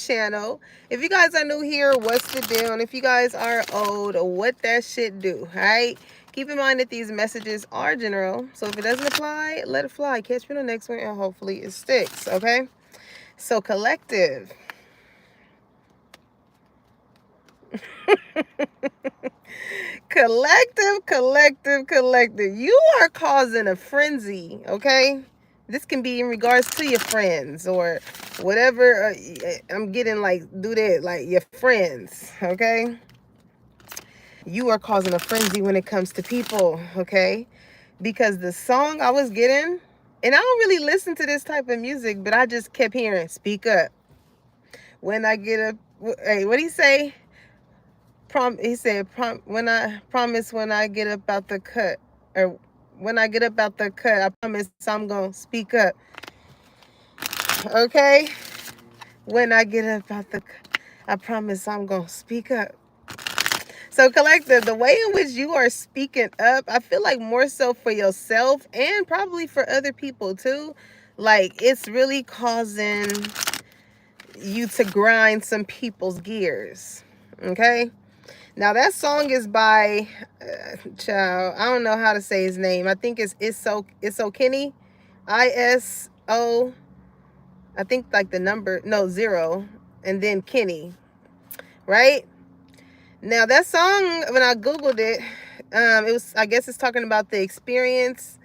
channel. If you guys are new here, what's the deal? And if you guys are old, what that shit do, all right? Keep in mind that these messages are general, so if it doesn't apply, let it fly. Catch me on the next one, and hopefully it sticks, okay? So, collective. Collective. You are causing a frenzy, okay? This can be in regards to your friends or whatever. I'm getting like, do that, like your friends, okay? You are causing a frenzy when it comes to people, okay? Because the song I was getting, and I don't really listen to this type of music, but I just kept hearing, speak up. When I get up, hey, what do you say? He said, when I promise when I get up out the cut, or when I get up out the cut, I promise I'm going to speak up. Okay? When I get up out the cut, I promise I'm going to speak up. So, collective, the way in which you are speaking up, I feel like more so for yourself and probably for other people too. Like, it's really causing you to grind some people's gears. Okay? Now that song is by child. I don't know how to say his name. I think it's so Kenny, ISO. I think like the number 0 and then Kenny, right? Now that song, when I googled it, it was, I guess it's talking about the experiencing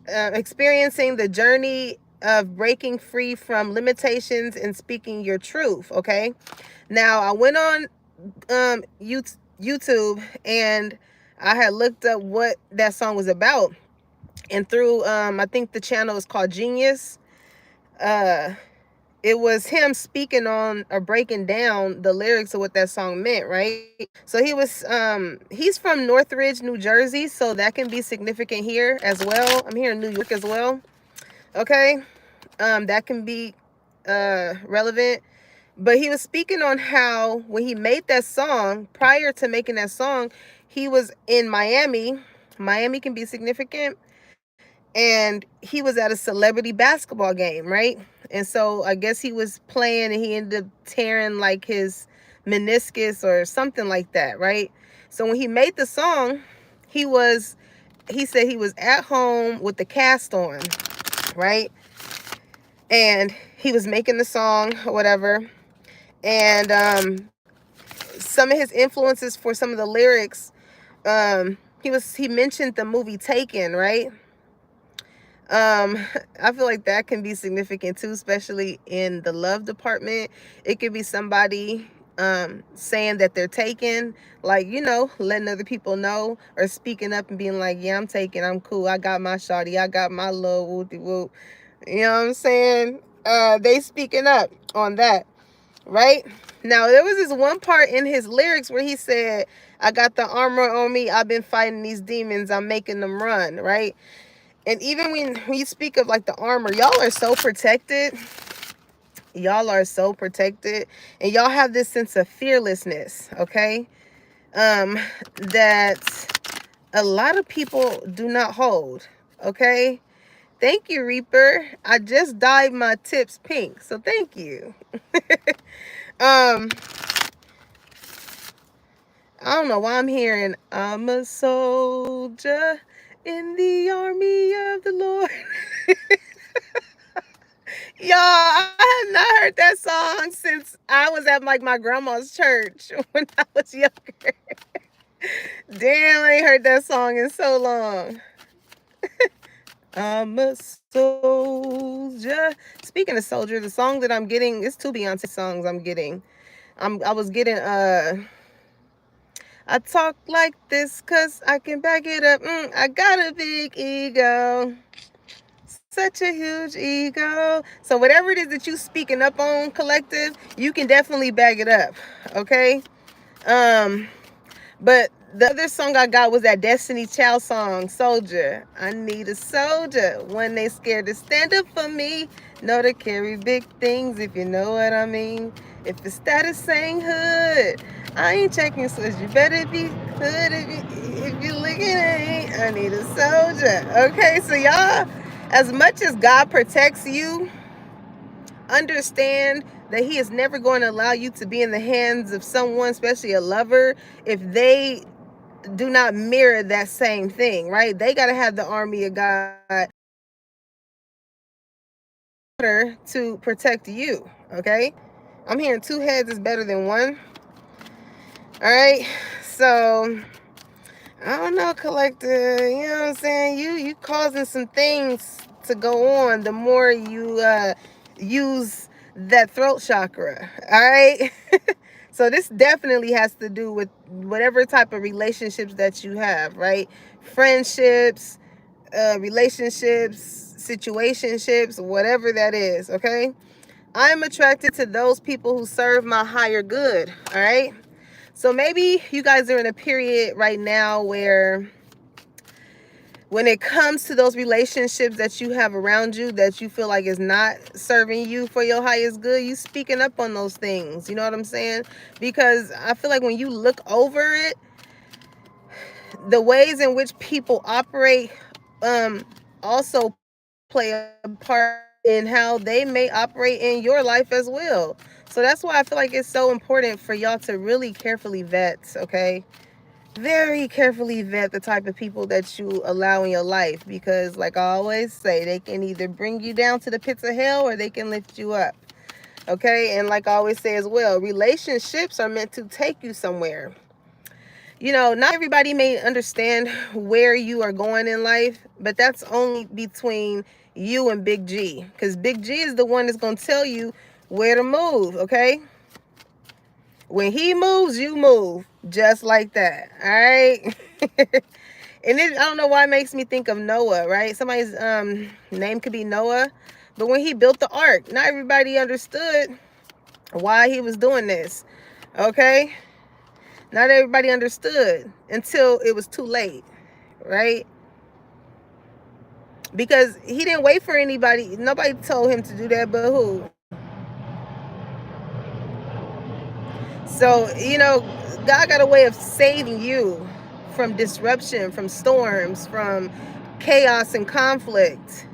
the journey of breaking free from limitations and speaking your truth. Okay. Now I went on YouTube and I had looked up what that song was about, and through I think the channel is called Genius. It was him speaking on or breaking down the lyrics of what that song meant, right? So he's from Northridge, New Jersey, so that can be significant here as well. I'm here in New York as well. Okay. That can be relevant. But he was speaking on how when he made that song, prior to making that song, he was in Miami. Miami can be significant. And he was at a celebrity basketball game, right? And so I guess he was playing and he ended up tearing like his meniscus or something like that, right? So when he made the song, he said he was at home with the cast on, right? And he was making the song or whatever. And some of his influences for some of the lyrics, he mentioned the movie Taken, right? I feel like that can be significant too, especially in the love department. It could be somebody saying that they're taken, like, letting other people know, or speaking up and being like, yeah, I'm taken, I'm cool, I got my shawty, I got my little whoopty whoop. You know what I'm saying? They speaking up on that, right? Now, there was this one part in his lyrics where he said, I got the armor on me, I've been fighting these demons, I'm making them run, right? And even when you speak of like the armor, y'all are so protected. Y'all are so protected. And y'all have this sense of fearlessness, okay? That a lot of people do not hold, okay? Thank you, Reaper. I just dyed my tips pink, so thank you. I don't know why I'm hearing, I'm a soldier in the army of the Lord. Y'all, I have not heard that song since I was at like my grandma's church when I was younger. Damn, I ain't heard that song in so long. I'm a soldier. Speaking of soldier, the song that I'm getting, it's two Beyonce songs I'm getting. I was getting I talk like this cause I can back it up. I got a big ego. Such a huge ego. So whatever it is that you speaking up on, collective, you can definitely back it up. Okay? But the other song I got was that Destiny Child song, Soldier. I need a soldier when they scared to stand up for me. Know to carry big things, if you know what I mean. If the status saying hood, I ain't checking switch. You better be hood if you looking at me. I need a soldier. Okay, so y'all, as much as God protects you, understand that he is never going to allow you to be in the hands of someone, especially a lover, if they do not mirror that same thing, right? They got to have the army of God to protect you, okay? I'm hearing two heads is better than one. All right, so I don't know, collector. You know what I'm saying? You causing some things to go on the more you use that throat chakra. All right. So this definitely has to do with whatever type of relationships that you have, right? Friendships, relationships, situationships, whatever that is. Okay. I'm attracted to those people who serve my higher good. All right. So maybe you guys are in a period right now where when it comes to those relationships that you have around you that you feel like is not serving you for your highest good, you speaking up on those things. You know what I'm saying? Because I feel like when you look over it, the ways in which people operate also play a part in how they may operate in your life as well. So that's why I feel like it's so important for y'all to really carefully vet, okay? Very carefully vet the type of people that you allow in your life, because like I always say, they can either bring you down to the pits of hell or they can lift you up. Okay, and like I always say as well, relationships are meant to take you somewhere. You know, not everybody may understand where you are going in life, but that's only between you and Big G, because Big G is the one that's going to tell you where to move. Okay, when he moves, you move just like that. All right. And I don't know why it makes me think of Noah, right? Somebody's name could be Noah, but when he built the ark, not everybody understood why he was doing this. Okay, not everybody understood until it was too late, right? Because he didn't wait for anybody. Nobody told him to do that, but who? So, you know, God got a way of saving you from disruption, from storms, from chaos and conflict.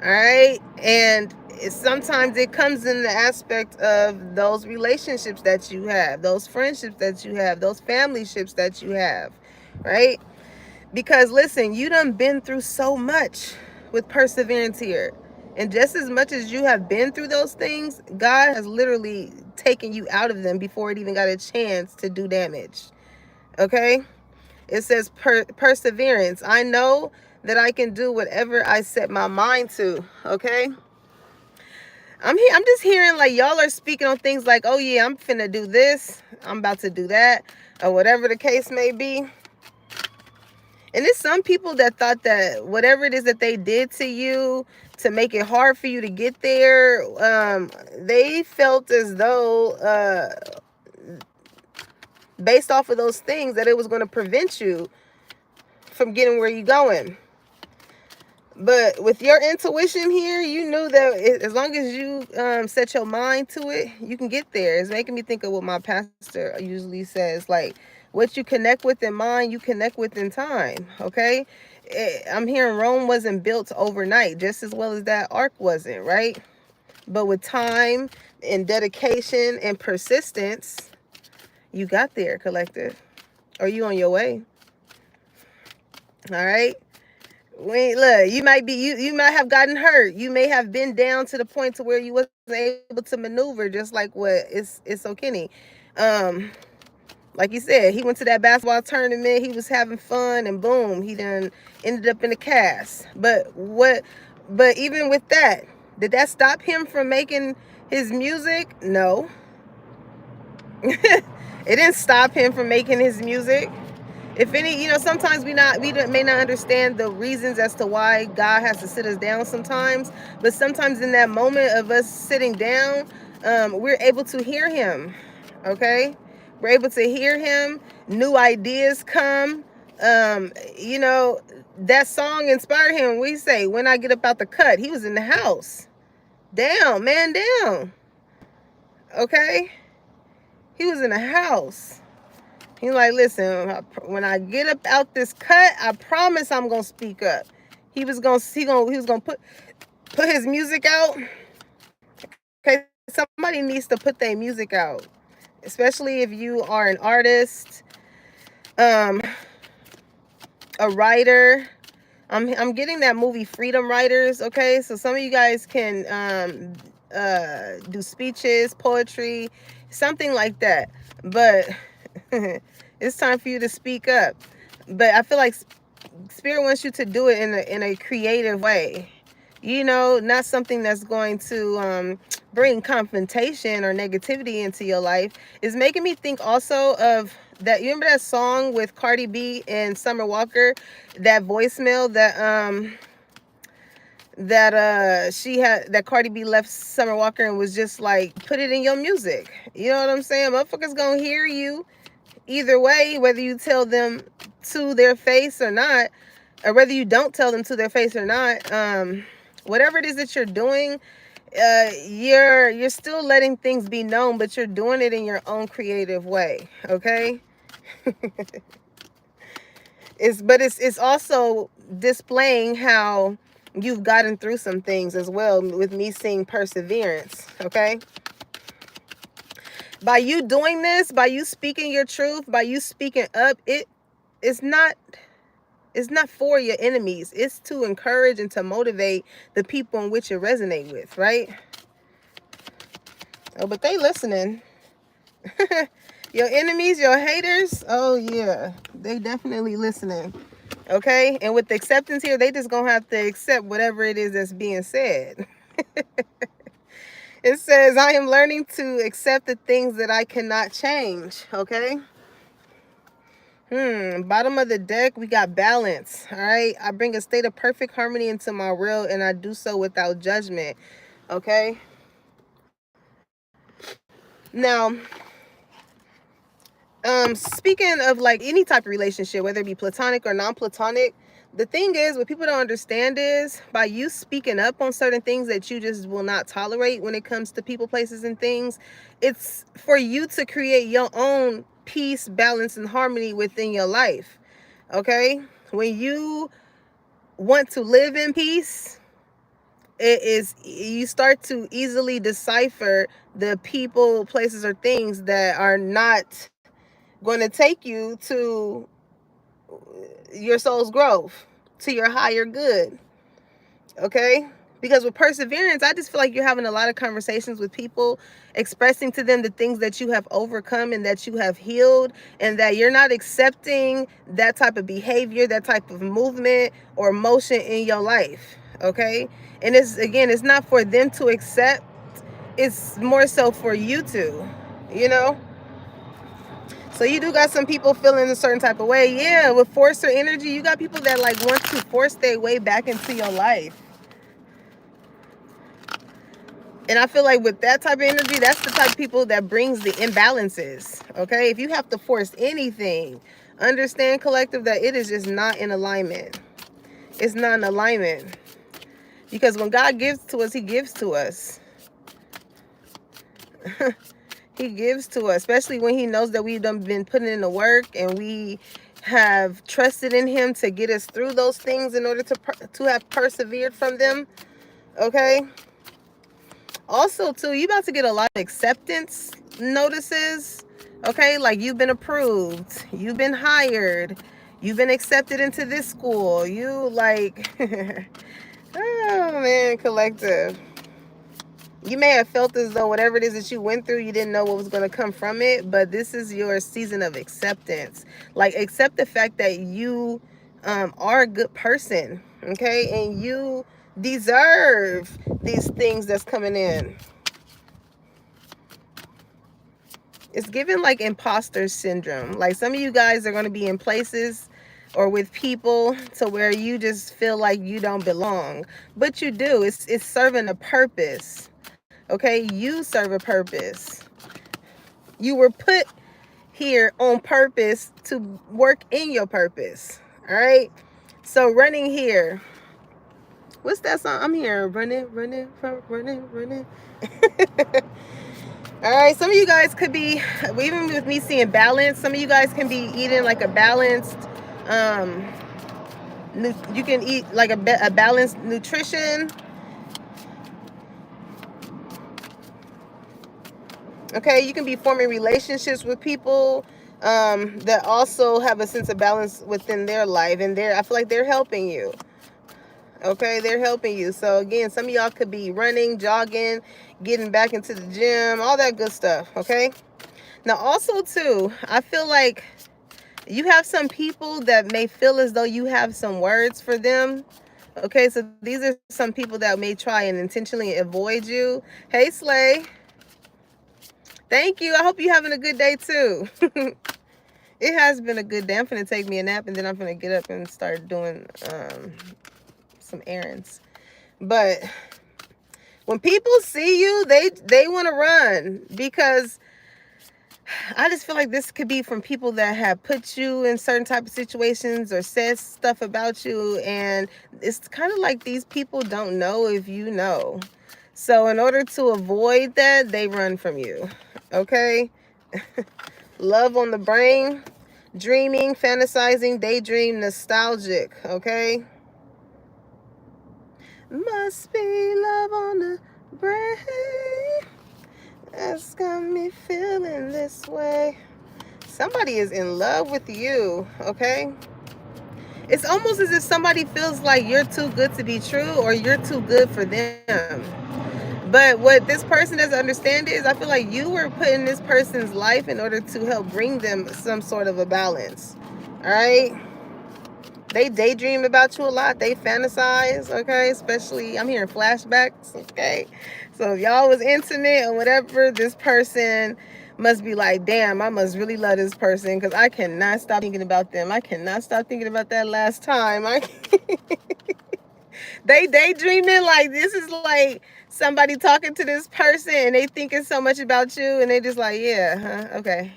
All right. And sometimes it comes in the aspect of those relationships that you have, those friendships that you have, those family ships that you have. Right. Because listen, you done been through so much with perseverance here. And just as much as you have been through those things, God has literally taken you out of them before it even got a chance to do damage. Okay? It says perseverance. I know that I can do whatever I set my mind to. Okay? I'm just hearing like y'all are speaking on things like, oh yeah, I'm finna do this, I'm about to do that, or whatever the case may be. And there's some people that thought that whatever it is that they did to you to make it hard for you to get there, they felt as though, based off of those things, that it was going to prevent you from getting where you're going. But with your intuition here, you knew that as long as you set your mind to it, you can get there. It's making me think of what my pastor usually says, like, what you connect with in mind, you connect with in time, okay? I'm hearing Rome wasn't built overnight, just as well as that ark wasn't, right? But with time and dedication and persistence, you got there, collective. Or you on your way, all right? Wait, look, you might be you might have gotten hurt. You may have been down to the point to where you wasn't able to maneuver, just like what it's so Kenny. Like you said, he went to that basketball tournament, he was having fun, and boom, he done ended up in the cast. But even with that, did that stop him from making his music? No. It didn't stop him from making his music. If any, you know, sometimes we may not understand the reasons as to why God has to sit us down sometimes, but sometimes in that moment of us sitting down, we're able to hear him. Okay, we're able to hear him. New ideas come. You know, that song inspired him. We say, when I get up out the cut, he was in the house. Down, man, down. Okay, he was in the house. He's like, listen, when I get up out this cut, I promise I'm gonna speak up. He was gonna put his music out. Okay, somebody needs to put their music out, especially if you are an artist, um, a writer. I'm getting that movie Freedom Writers. Okay, so some of you guys can do speeches, poetry, something like that. But it's time for you to speak up. But I feel like Spirit wants you to do it in a creative way. You know, not something that's going to bring confrontation or negativity into your life. It's making me think also of that. You remember that song with Cardi B and Summer Walker, that voicemail that she had, that Cardi B left Summer Walker and was just like, put it in your music. You know what I'm saying? Motherfuckers gonna hear you either way, whether you tell them to their face or not, or whether you don't tell them to their face or not. Whatever it is that you're doing, you're still letting things be known, but you're doing it in your own creative way. Okay. It's also displaying how you've gotten through some things as well, with me seeing perseverance. Okay. By you doing this, by you speaking your truth, by you speaking up, it's not for your enemies. It's to encourage and to motivate the people in which it resonate with, right? Oh, but they listening. Your enemies, your haters, oh yeah, they definitely listening. Okay, and with the acceptance here, they just gonna have to accept whatever it is that's being said. It says, I am learning to accept the things that I cannot change. Okay. Bottom of the deck, we got balance. All right. I bring a state of perfect harmony into my world, and I do so without judgment. Okay. Now, speaking of like any type of relationship, whether it be platonic or non-platonic, the thing is, what people don't understand is, by you speaking up on certain things that you just will not tolerate when it comes to people, places, and things, it's for you to create your own peace, balance, and harmony within your life. Okay? When you want to live in peace, you start to easily decipher the people, places, or things that are not going to take you to your soul's growth, to your higher good. Okay? Because with perseverance, I just feel like you're having a lot of conversations with people, expressing to them the things that you have overcome and that you have healed, and that you're not accepting that type of behavior, that type of movement or motion in your life. Okay? And it's not for them to accept, it's more so for you to, you know? So you do got some people feeling a certain type of way. Yeah, with force or energy, you got people that like want to force their way back into your life. And I feel like with that type of energy, that's the type of people that brings the imbalances. Okay, if you have to force anything, understand, collective, that it is just not in alignment. It's not in alignment. Because when God gives to us, he gives to us. He gives to us, especially when he knows that we've been putting in the work and we have trusted in him to get us through those things in order to have persevered from them. Okay. Also, too, you about to get a lot of acceptance notices. Okay, like you've been approved, you've been hired, you've been accepted into this school. You like, oh man, collective. You may have felt as though whatever it is that you went through, you didn't know what was going to come from it, but this is your season of acceptance. Like, accept the fact that you are a good person, okay? And you deserve these things that's coming in. It's given like imposter syndrome. Like, some of you guys are going to be in places or with people to where you just feel like you don't belong, but you do. It's serving a purpose. Okay, you serve a purpose. You were put here on purpose to work in your purpose. All right. So running here. What's that song? I'm here running. All right. Some of you guys could be, even with me seeing balance, some of you guys can be eating like a balanced, you can eat like a balanced nutrition. Okay, you can be forming relationships with people that also have a sense of balance within their life, and I feel like they're helping you. Okay, they're helping you. So again, some of y'all could be running, jogging, getting back into the gym, all that good stuff. Okay. Now also too, I feel like you have some people that may feel as though you have some words for them. Okay, so these are some people that may try and intentionally avoid you. Hey Slay, thank you. I hope you're having a good day too. It has been a good day. I'm gonna take me a nap and then I'm gonna get up and start doing some errands. But when people see you, they want to run, because I just feel like this could be from people that have put you in certain type of situations or said stuff about you, and it's kind of like these people don't know if you know. So in order to avoid that, they run from you. Okay? Love on the brain, dreaming, fantasizing, daydream, nostalgic. Okay? Must be love on the brain. That's got me feeling this way. Somebody is in love with you, okay? It's almost as if somebody feels like you're too good to be true or you're too good for them. But what this person doesn't understand is, I feel like you were put in this person's life in order to help bring them some sort of a balance. All right? They daydream about you a lot. They fantasize, okay? Especially, I'm hearing flashbacks, okay? So if y'all was intimate or whatever, this person must be like, damn, I must really love this person, because I cannot stop thinking about them. I cannot stop thinking about that last time. They daydreaming like this is like somebody talking to this person and they thinking so much about you and they just like, yeah, huh? Okay.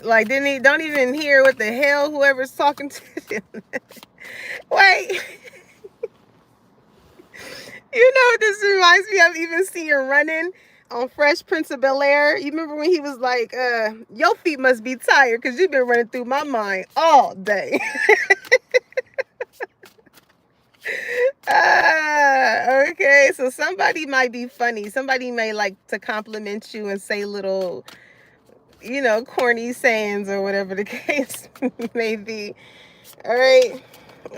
Like, don't even hear what the hell whoever's talking to them. Wait. You know what this reminds me of? Even seeing running on Fresh Prince of Bel-Air. You remember when he was like, your feet must be tired because you've been running through my mind all day. Okay, so somebody might be funny. Somebody may like to compliment you and say little, corny sayings or whatever the case may be. All right.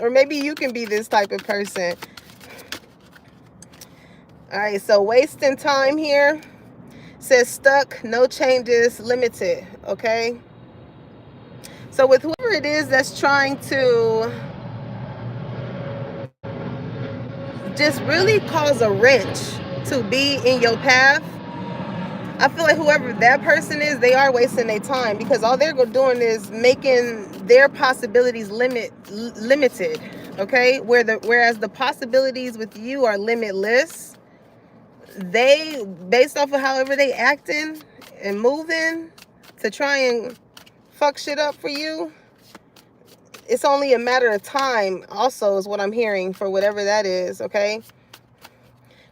Or maybe you can be this type of person. All right, so wasting time here says stuck, no changes, limited. Okay. So with whoever it is that's trying to just really cause a wrench to be in your path, I feel like whoever that person is, they are wasting their time, because all they're doing is making their possibilities limited. Okay, whereas the possibilities with you are limitless. They, based off of however they acting and moving to try and fuck shit up for you, it's only a matter of time. Also, is what I'm hearing for whatever that is. Okay.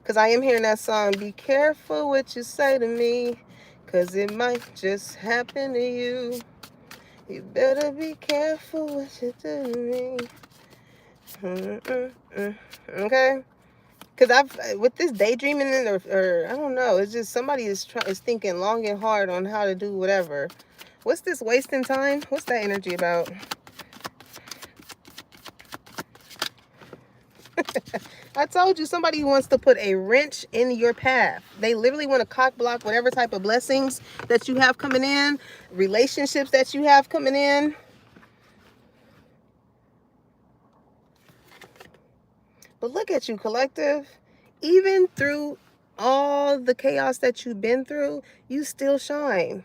Because I am hearing that song, be careful what you say to me, because it might just happen to you. You better be careful what you do to me. Okay? Because with this daydreaming, or I don't know, it's just somebody is thinking long and hard on how to do whatever. What's this wasting time? What's that energy about? I told you, somebody wants to put a wrench in your path. They literally want to cock block whatever type of blessings that you have coming in, relationships that you have coming in. But look at you, collective. Even through all the chaos that you've been through, you still shine.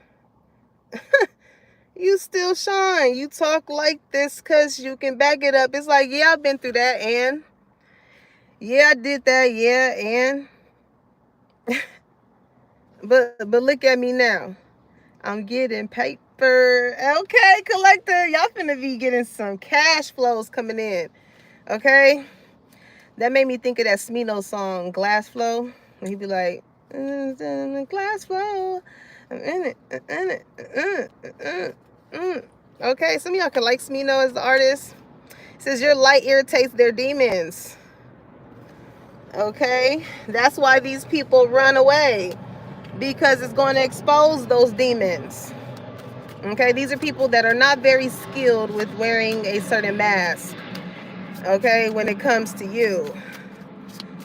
You still shine. You talk like this because you can back it up. It's like, yeah, I've been through that, and yeah, I did that, yeah, and but look at me now. I'm getting paper. Okay, collector, y'all finna be getting some cash flows coming in. Okay, that made me think of that Smino song, Glass Flow. And he'd be like, glass flow, I'm in it. Okay, some of y'all can like Smino as the artist. It says your light irritates their demons. Okay, that's why these people run away. because it's going to expose those demons. Okay, these are people that are not very skilled with wearing a certain mask, okay, when it comes to you.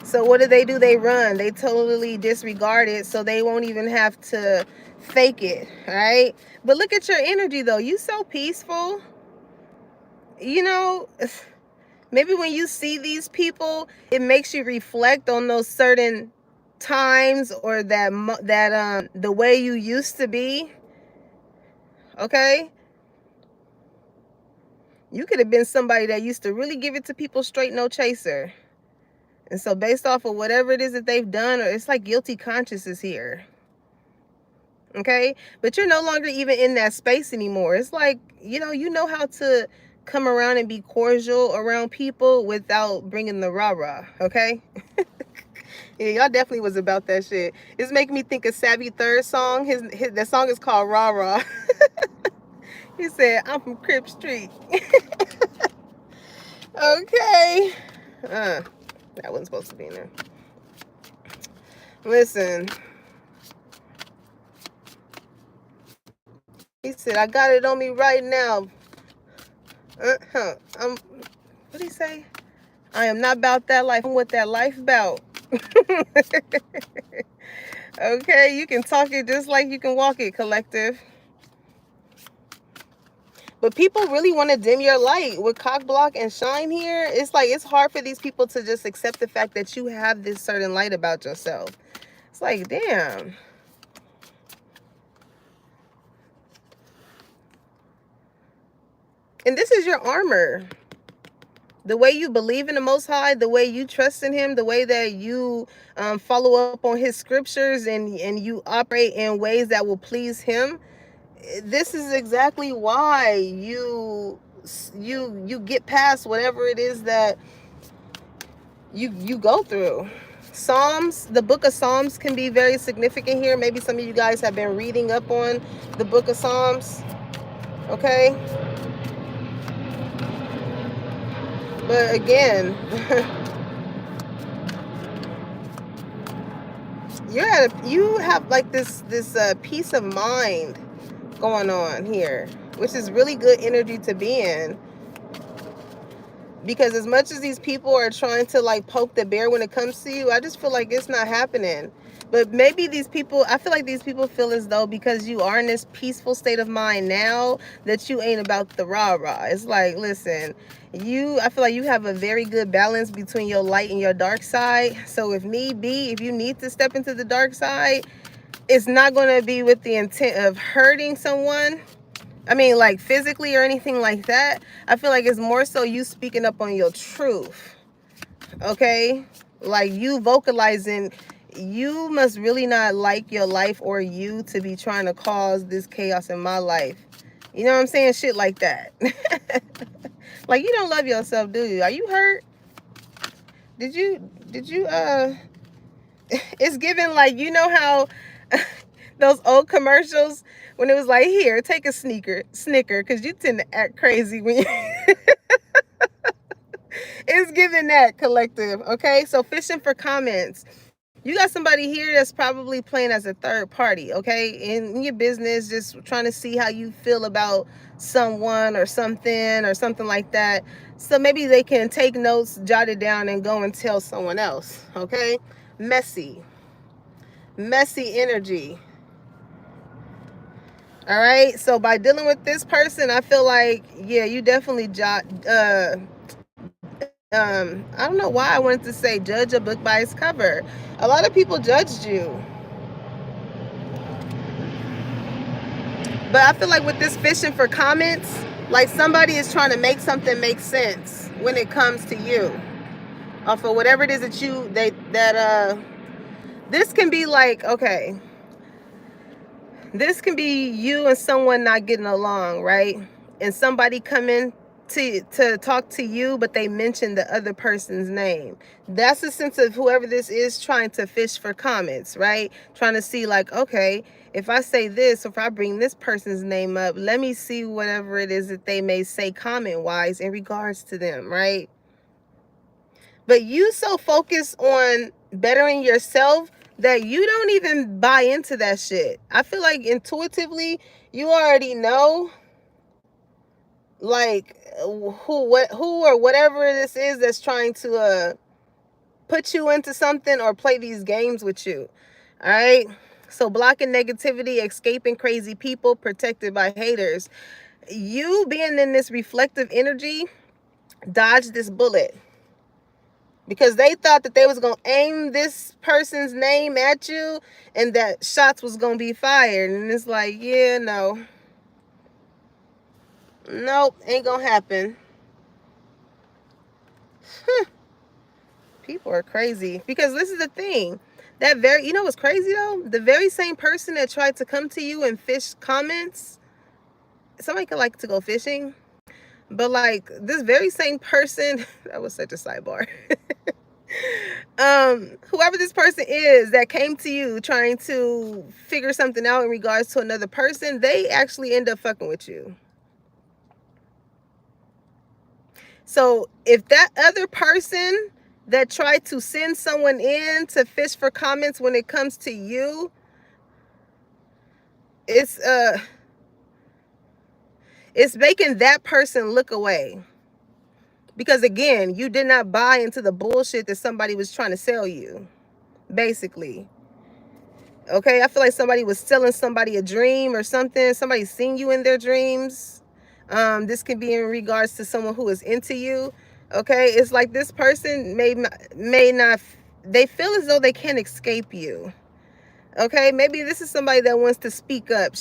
So what do? They run. They totally disregard it, so they won't even have to fake it, right? But look at your energy, though. You so peaceful. You know, maybe when you see these people, it makes you reflect on those certain times, or that the way you used to be. Okay, you could have been somebody that used to really give it to people straight, no chaser. And so based off of whatever it is that they've done, or it's like guilty conscience is here. Okay, but you're no longer even in that space anymore. It's like, you know how to come around and be cordial around people without bringing the rah-rah. Okay. Yeah, y'all definitely was about that shit. It's making me think of Savvy Third song. That song is called Rah Rah. He said, I'm from Crip Street. Okay. That wasn't supposed to be in there. Listen. He said, I got it on me right now. What did he say? I am not about that life. I'm what that life about. Okay, you can talk it just like you can walk it, collective. But people really want to dim your light with cock block and shine here. It's like, it's hard for these people to just accept the fact that you have this certain light about yourself. It's like, damn. And this is your armor. The way you believe in the Most High, the way you trust in Him, the way that you follow up on His scriptures, and you operate in ways that will please Him. This is exactly why you get past whatever it is that you go through. Psalms, the book of Psalms can be very significant here. Maybe some of you guys have been reading up on the book of Psalms. Okay. But again, you have like this peace of mind going on here, which is really good energy to be in. Because as much as these people are trying to like poke the bear when it comes to you, I just feel like it's not happening. But maybe I feel like these people feel as though because you are in this peaceful state of mind now, that you ain't about the rah-rah. It's like, listen, I feel like you have a very good balance between your light and your dark side. So if need be, if you need to step into the dark side, it's not going to be with the intent of hurting someone. I mean, like physically or anything like that. I feel like it's more so you speaking up on your truth. Okay? Like you vocalizing, you must really not like your life or you to be trying to cause this chaos in my life. You know what I'm saying? Shit like that. Like, you don't love yourself, do you? Are you hurt? Did you it's given like, you know how those old commercials when it was like, here, take a snicker, because you tend to act crazy when you it's giving that, collective. Okay, so fishing for comments. You got somebody here that's probably playing as a third party, okay, in your business, just trying to see how you feel about someone or something like that. So maybe they can take notes, jot it down, and go and tell someone else. Okay, messy energy. All right, so by dealing with this person, I feel like, yeah, you definitely I don't know why I wanted to say judge a book by its cover. A lot of people judged you. But I feel like with this fishing for comments, like somebody is trying to make something make sense when it comes to you. For whatever it is that this can be like, okay, this can be you and someone not getting along, right? And somebody coming to talk to you, but they mention the other person's name. That's the sense of whoever this is trying to fish for comments, right? Trying to see like, okay, if I say this, or if I bring this person's name up, let me see whatever it is that they may say comment wise in regards to them, right? But you so focused on bettering yourself that you don't even buy into that shit. I feel like intuitively you already know, like, who or whatever this is that's trying to put you into something or play these games with you. All right. So blocking negativity, escaping crazy people, protected by haters. You being in this reflective energy, dodge this bullet. Because they thought that they was going to aim this person's name at you and that shots was going to be fired. And it's like, yeah, no. Nope, ain't going to happen. People are crazy. Because this is the thing. You know what's crazy though? The very same person that tried to come to you and fish comments, somebody could like to go fishing, but like this very same person, that was such a sidebar. Whoever this person is that came to you trying to figure something out in regards to another person, they actually end up fucking with you. So if that other person that tried to send someone in to fish for comments when it comes to you, it's making that person look away. Because again, you did not buy into the bullshit that somebody was trying to sell you, basically. Okay, I feel like somebody was selling somebody a dream or something. Somebody seen you in their dreams. This can be in regards to someone who is into you. Okay, it's like this person may not. They feel as though they can't escape you. Okay, maybe this is somebody that wants to speak up,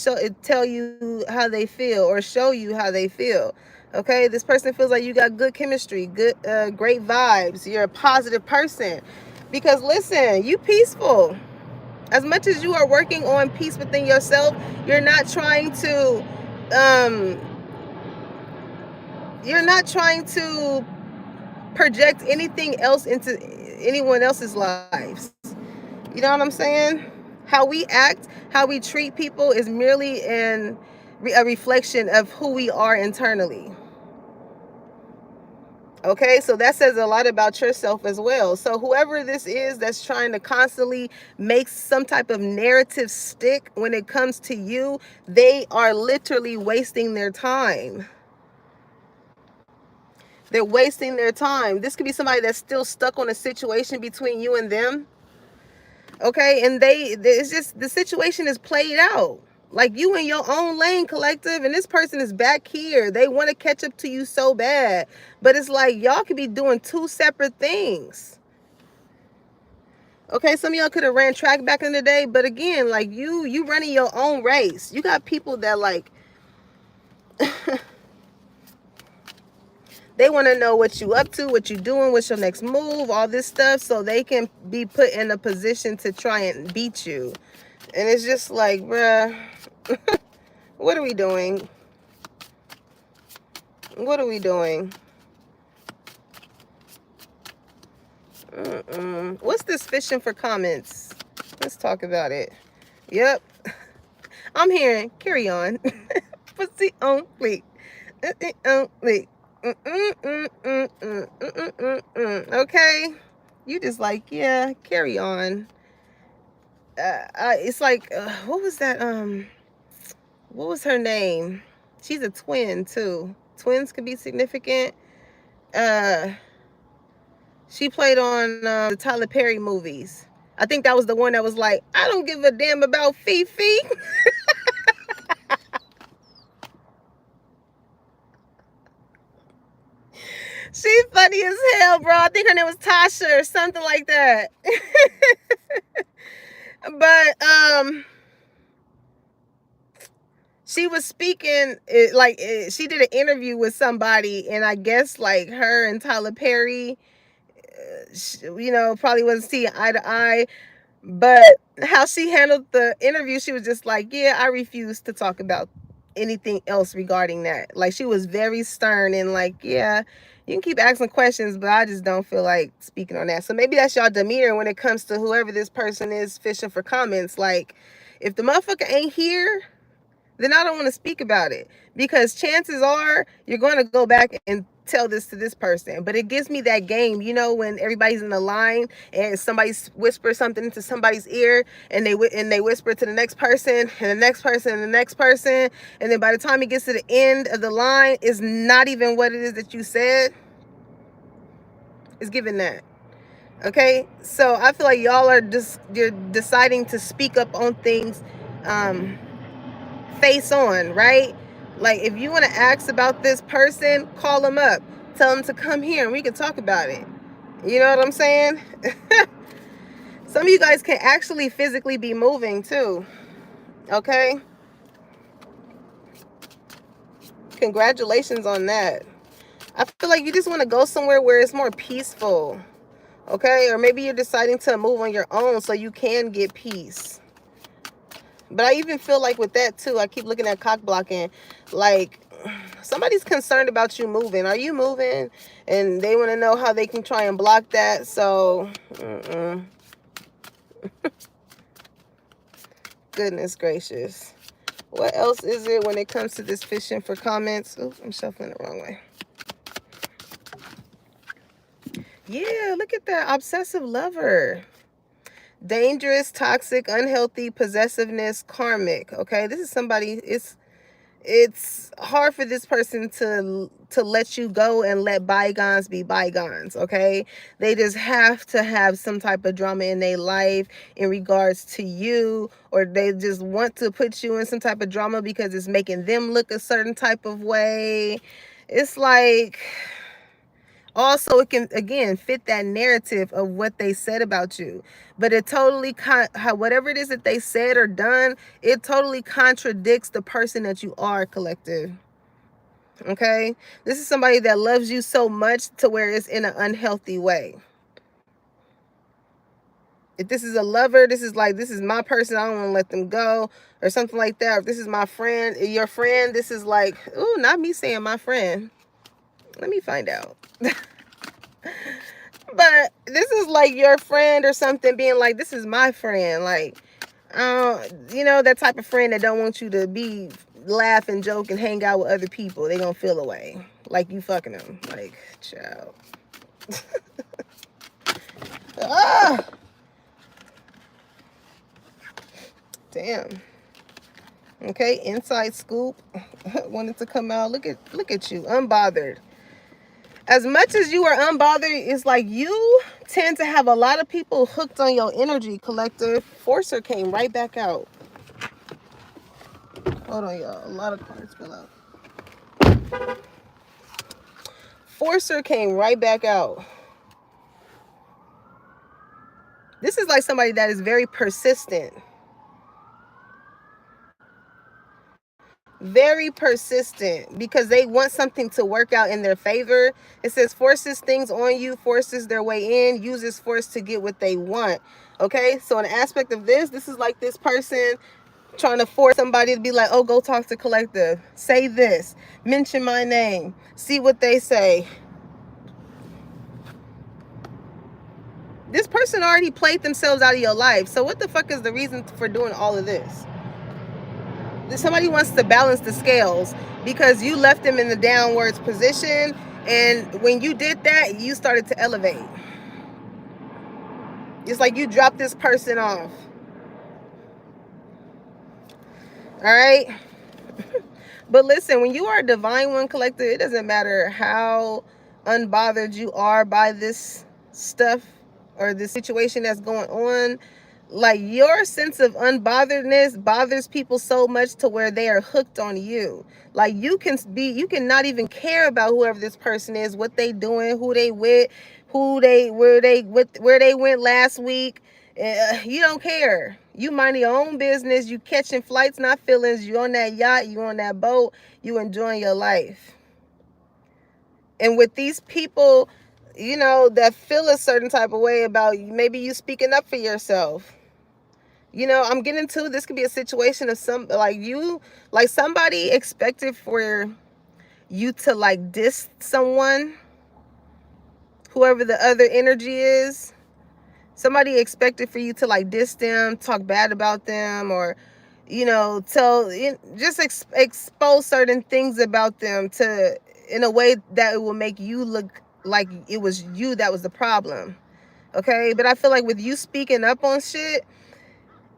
tell you how they feel, or show you how they feel. Okay, this person feels like you got good chemistry, great vibes. You're a positive person. Because listen, you peaceful. As much as you are working on peace within yourself, you're not trying to um you're not trying to project anything else into anyone else's lives. You know what I'm saying? How we act, how we treat people is merely a reflection of who we are internally. Okay, so that says a lot about yourself as well. So whoever this is that's trying to constantly make some type of narrative stick when it comes to you, they are literally wasting their time. They're wasting their time. This could be somebody that's still stuck on a situation between you and them. Okay, and it's just the situation is played out. Like you in your own lane, collective, and this person is back here. They want to catch up to you so bad. But it's like y'all could be doing two separate things. Okay, some of y'all could have ran track back in the day, but again, like you running your own race. You got people that like they want to know what you up to, what you doing, what's your next move, all this stuff, so they can be put in a position to try and beat you. And it's just like, bruh, what are we doing? What are we doing? What's this fishing for comments? Let's talk about it. Yep. I'm hearing, carry on. Pussy on fleek. On fleek. Okay. You just like, yeah, carry on. It's like, what was that? What was her name? She's a twin too. Twins could be significant. She played on the Tyler Perry movies. I think that was the one that was like, I don't give a damn about Fifi. She's funny as hell, bro. I think her name was Tasha or something like that. But she was speaking she did an interview with somebody, and I guess like her and Tyler Perry, probably wasn't seeing eye to eye. But how she handled the interview, she was just like, yeah, I refuse to talk about anything else regarding that. Like, she was very stern and like, yeah, you can keep asking questions, but I just don't feel like speaking on that. So maybe that's y'all demeanor when it comes to whoever this person is fishing for comments. Like, if the motherfucker ain't here, then I don't want to speak about it, because chances are you're going to go back and tell this to this person. But it gives me that game, you know, when everybody's in the line and somebody whispers something into somebody's ear, and they whisper to the next person and the next person and the next person, and then by the time it gets to the end of the line, it's not even what it is that you said. It's given that. Okay, so I feel like y'all are just, you're deciding to speak up on things, um, face on, right? Like, if you want to ask about this person, call them up, tell them to come here, and we can talk about it. You know what I'm saying? Some of you guys can actually physically be moving too. Okay, congratulations on that. I feel like you just want to go somewhere where it's more peaceful. Okay, or maybe you're deciding to move on your own so you can get peace. But I even feel like with that too, I keep looking at cock blocking, like somebody's concerned about you moving. Are you moving? And they want to know how they can try and block that. So, goodness gracious. What else is it when it comes to this fishing for comments? Oops, I'm shuffling the wrong way. Yeah, look at that. Obsessive lover. Dangerous, toxic, unhealthy, possessiveness, karmic. Okay, this is somebody, it's hard for this person to let you go and let bygones be bygones. Okay, they just have to have some type of drama in their life in regards to you, or they just want to put you in some type of drama because it's making them look a certain type of way. It's like, also it can again fit that narrative of what they said about you, but it totally whatever it is that they said or done, it totally contradicts the person that you are, collective. Okay, this is somebody that loves you so much to where it's in an unhealthy way. If this is a lover, this is like, this is my person, I don't want to let them go, or something like that. Or if this is my friend, your friend, this is like, ooh, not me saying my friend, let me find out. But this is like your friend or something being like, this is my friend. Like, you know, that type of friend that don't want you to be, laugh and joke and hang out with other people. They gonna feel away like you fucking them. Like, child. Ah, damn. Okay, inside scoop. Wanted to come out. Look at you, unbothered. As much as you are unbothered, it's like you tend to have a lot of people hooked on your energy, collective. Forcer came right back out. Hold on, y'all. A lot of cards fell out. Forcer came right back out. This is like somebody that is very persistent. Very persistent, because they want something to work out in their favor. It says forces things on you, forces their way in, uses force to get what they want. Okay, so an aspect of this is like this person trying to force somebody to be like, oh, go talk to collective, say this, mention my name, see what they say. This person already played themselves out of your life, so what the fuck is the reason for doing all of this? Somebody wants to balance the scales because you left them in the downwards position, and when you did that, you started to elevate. It's like you dropped this person off. All right. But listen, when you are a divine one, collector, it doesn't matter how unbothered you are by this stuff or the situation that's going on. Like, your sense of unbotheredness bothers people so much to where they are hooked on you. Like, you can not even care about whoever this person is, what they doing, who they with, where they went last week. You don't care. You mind your own business. You catching flights, not feelings. You on that yacht, you on that boat, you enjoying your life. And with these people, you know, that feel a certain type of way about maybe you speaking up for yourself. You know, I'm getting to, this could be a situation of somebody expected for you to like diss someone, whoever the other energy is. Somebody expected for you to like diss them, talk bad about them, or you know, tell, just expose certain things about them to, in a way that it will make you look like it was you that was the problem. Okay, but I feel like with you speaking up on shit,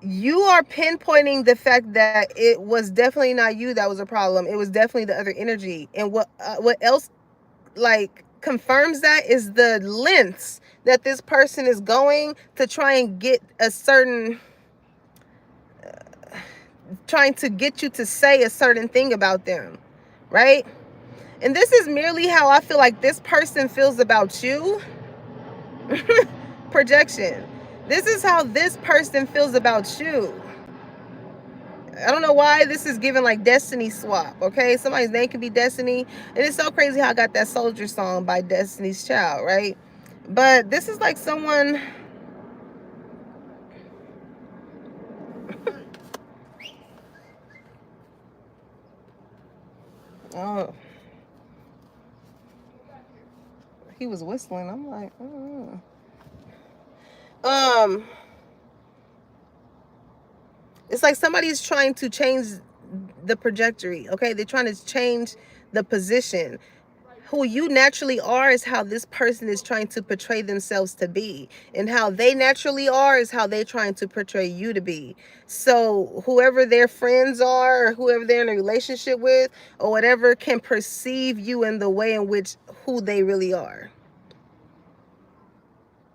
you are pinpointing the fact that it was definitely not you that was a problem. It was definitely the other energy. And what else like confirms that is the lengths that this person is going to try and get a certain, trying to get you to say a certain thing about them, right? And this is merely how I feel like this person feels about you. Projection. This is how this person feels about you. I don't know why this is given like Destiny Swap, okay? Somebody's name could be Destiny. And it's so crazy how I got that Soldier song by Destiny's Child, right? But this is like someone... Oh, he was whistling. I'm like, oh. It's like somebody's trying to change the trajectory, okay? They're trying to change the position. Who you naturally are is how this person is trying to portray themselves to be. And how they naturally are is how they're trying to portray you to be. So whoever their friends are, or whoever they're in a relationship with, or whatever, can perceive you in the way in which who they really are.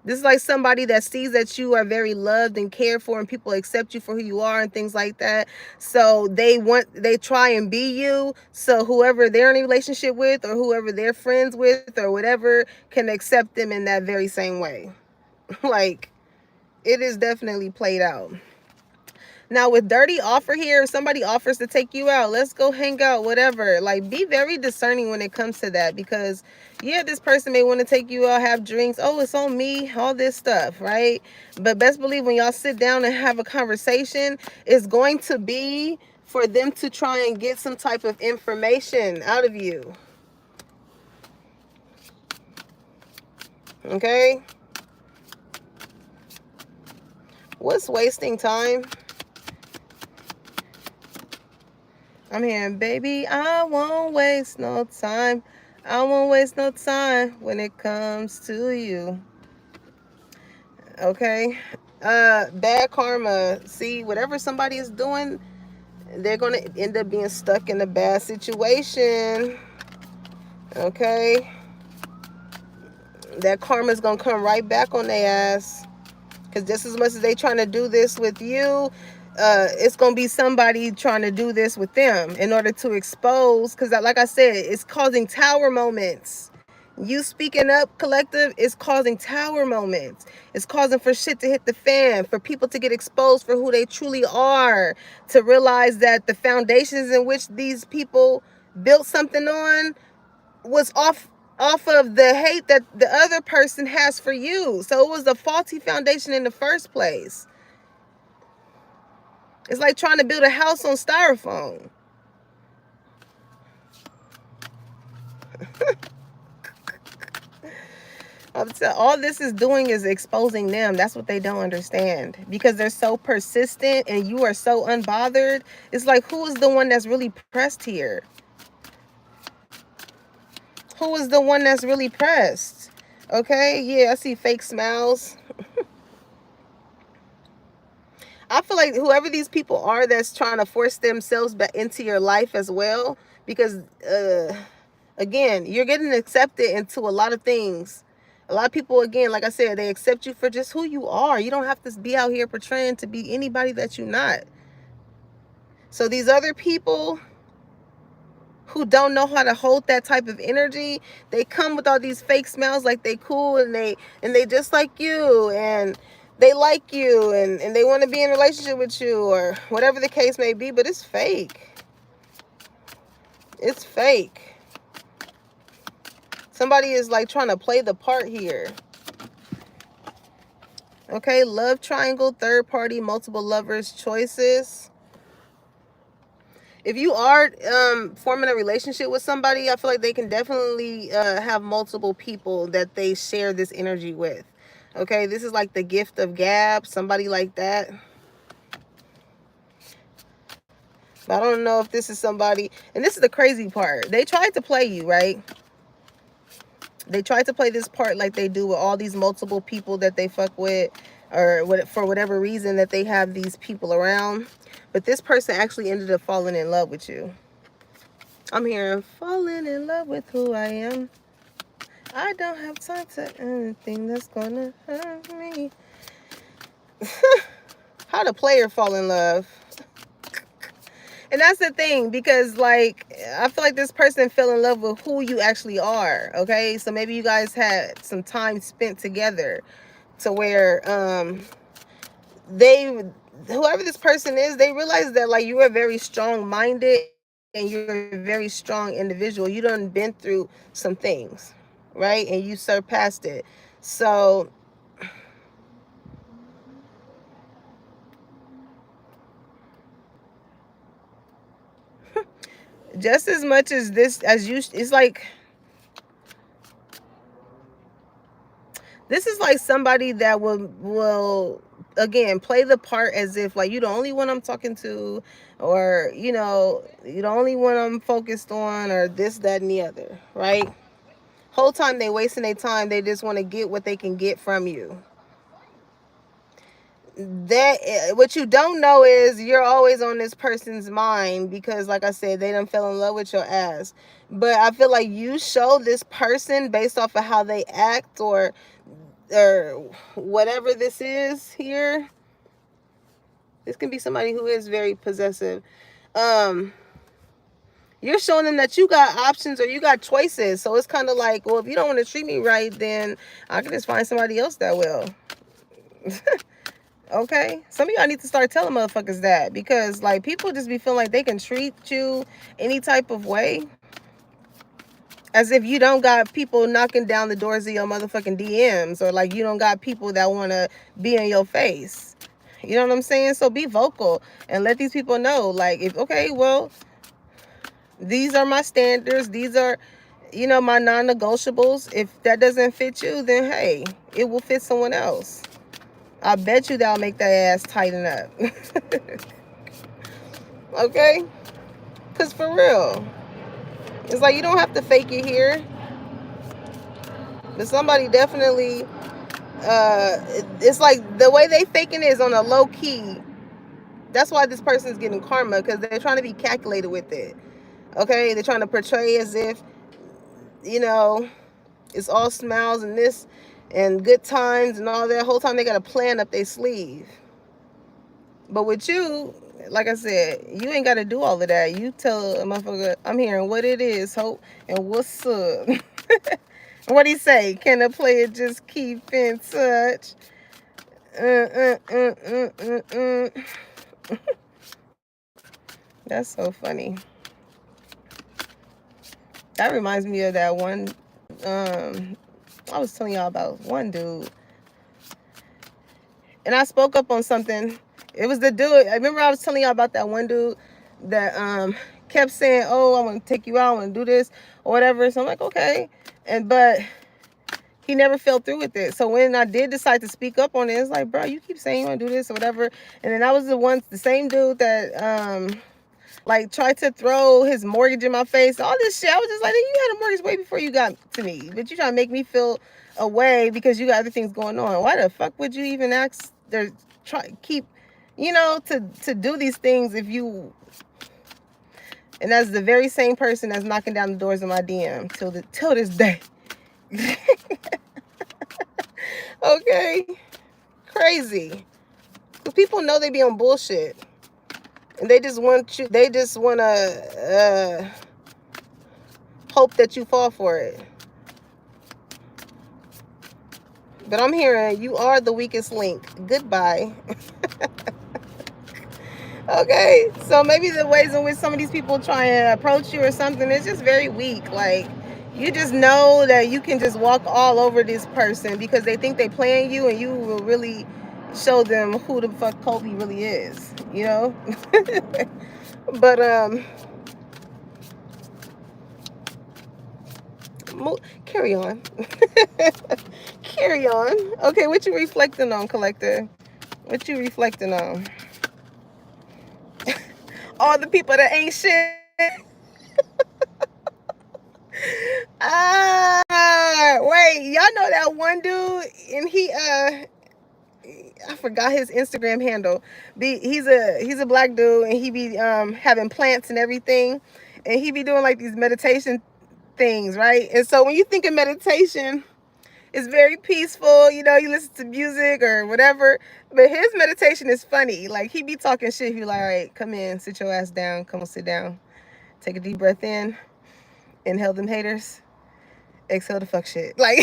This is like somebody that sees that you are very loved and cared for, and people accept you for who you are and things like that. So they try and be you. So whoever they're in a relationship with, or whoever they're friends with, or whatever, can accept them in that very same way. Like, it is definitely played out. Now with dirty offer here, if somebody offers to take you out, let's go hang out, whatever. Like, be very discerning when it comes to that, because yeah, this person may want to take you out, have drinks. Oh, it's on me, all this stuff, right? But best believe when y'all sit down and have a conversation, it's going to be for them to try and get some type of information out of you. Okay? What's wasting time? I'm hearing, baby, I won't waste no time. I won't waste no time when it comes to you. Okay? Bad karma. See, whatever somebody is doing, they're going to end up being stuck in a bad situation. Okay? That karma is going to come right back on their ass. Because just as much as they trying to do this with you, it's going to be somebody trying to do this with them in order to expose. Because like I said, it's causing tower moments. You speaking up, collective, is causing tower moments. It's causing for shit to hit the fan, for people to get exposed for who they truly are, to realize that the foundations in which these people built something on was off of the hate that the other person has for you. So it was a faulty foundation in the first place. It's like trying to build a house on styrofoam. All this is doing is exposing them. That's what they don't understand, because they're so persistent and you are so unbothered. It's like, who is the one that's really pressed here? Who is the one that's really pressed? Okay, yeah, I see fake smiles. I feel like whoever these people are that's trying to force themselves back into your life as well, because again, you're getting accepted into a lot of things. A lot of people, again, like I said, they accept you for just who you are. You don't have to be out here portraying to be anybody that you're not. So these other people who don't know how to hold that type of energy, they come with all these fake smiles like they cool, and they just like you, and they like you, and they want to be in a relationship with you, or whatever the case may be, but it's fake. It's fake. Somebody is like trying to play the part here. Okay, love triangle, third party, multiple lovers, choices. If you are forming a relationship with somebody, I feel like they can definitely have multiple people that they share this energy with. Okay, this is like the gift of gab, somebody like that. I don't know if this is somebody, and this is the crazy part. They tried to play you, right? They tried to play this part like they do with all these multiple people that they fuck with, or what, for whatever reason that they have these people around. But this person actually ended up falling in love with you. I'm hearing falling in love with who I am. I don't have time to anything that's gonna hurt me. How the player fall in love. And that's the thing, because like I feel like this person fell in love with who you actually are. Okay, so maybe you guys had some time spent together to where they, whoever this person is, they realize that like you are very strong minded and you're a very strong individual. You done been through some things, right? And you surpassed it. So just as much as this, as you, it's like, this is like somebody that will again play the part as if like you the only one I'm talking to, or you know, you the only one I'm focused on, or this, that, and the other, right? Whole time they wasting their time. They just want to get what they can get from you. That, what you don't know is you're always on this person's mind, because like I said, they done fell in love with your ass. But I feel like you show this person based off of how they act, or whatever this is here. This can be somebody who is very possessive. You're showing them that you got options or you got choices. So it's kind of like, well, if you don't want to treat me right, then I can just find somebody else that will. Okay, some of y'all need to start telling motherfuckers that, because like people just be feeling like they can treat you any type of way, as if you don't got people knocking down the doors of your motherfucking DMs, or like you don't got people that want to be in your face. You know what I'm saying? So be vocal and let these people know, like, if, okay, well, these are my standards, these are, you know, my non-negotiables. If that doesn't fit you, then hey, it will fit someone else. I bet you that'll make that ass tighten up. Okay? Because for real, it's like you don't have to fake it here. But somebody definitely, it's like the way they faking it is on a low key. That's why this person's getting karma, because they're trying to be calculated with it. Okay? They're trying to portray as if, you know, it's all smiles and this and good times and all that. Whole time they got a plan up their sleeve. But with you, like I said, you ain't got to do all of that. You tell a motherfucker, I'm hearing what it is, hope, and what's up. What he say? Can a player just keep in touch? That's so funny. That reminds me of that one. I was telling y'all about one dude, and I spoke up on something. It was the dude. I remember I was telling y'all about that one dude that kept saying, "Oh, I want to take you out, I want to do this or whatever." So I'm like, okay, but he never fell through with it. So when I did decide to speak up on it, it's like, bro, you keep saying you want to do this or whatever, and then I was the same dude that like tried to throw his mortgage in my face, all this shit. I was just like, you had a mortgage way before you got to me, but you trying to make me feel away because you got other things going on. Why the fuck would you even ask or keep, you know, to do these things if you? And that's the very same person that's knocking down the doors of my DM till this day. Okay, crazy. Because people know they be on bullshit, and they just want you. They just want to hope that you fall for it. But I'm hearing you are the weakest link. Goodbye. Okay, so maybe the ways in which some of these people try and approach you or something is just very weak. Like, you just know that you can just walk all over this person because they think they playing you, and you will really show them who the fuck Kobe really is, you know? But carry on. Carry on. Okay, what you reflecting on, collector? What you reflecting on? All the people that ain't shit. Wait, y'all know that one dude, and I forgot his Instagram handle. He's a black dude, and he be having plants and everything, and he be doing like these meditation things, right? And so when you think of meditation, it's very peaceful. You know, you listen to music or whatever. But his meditation is funny. Like, he be talking shit. He be like, all right, come in, sit your ass down, come on, sit down, take a deep breath in, inhale them haters, exhale the fuck shit. Like,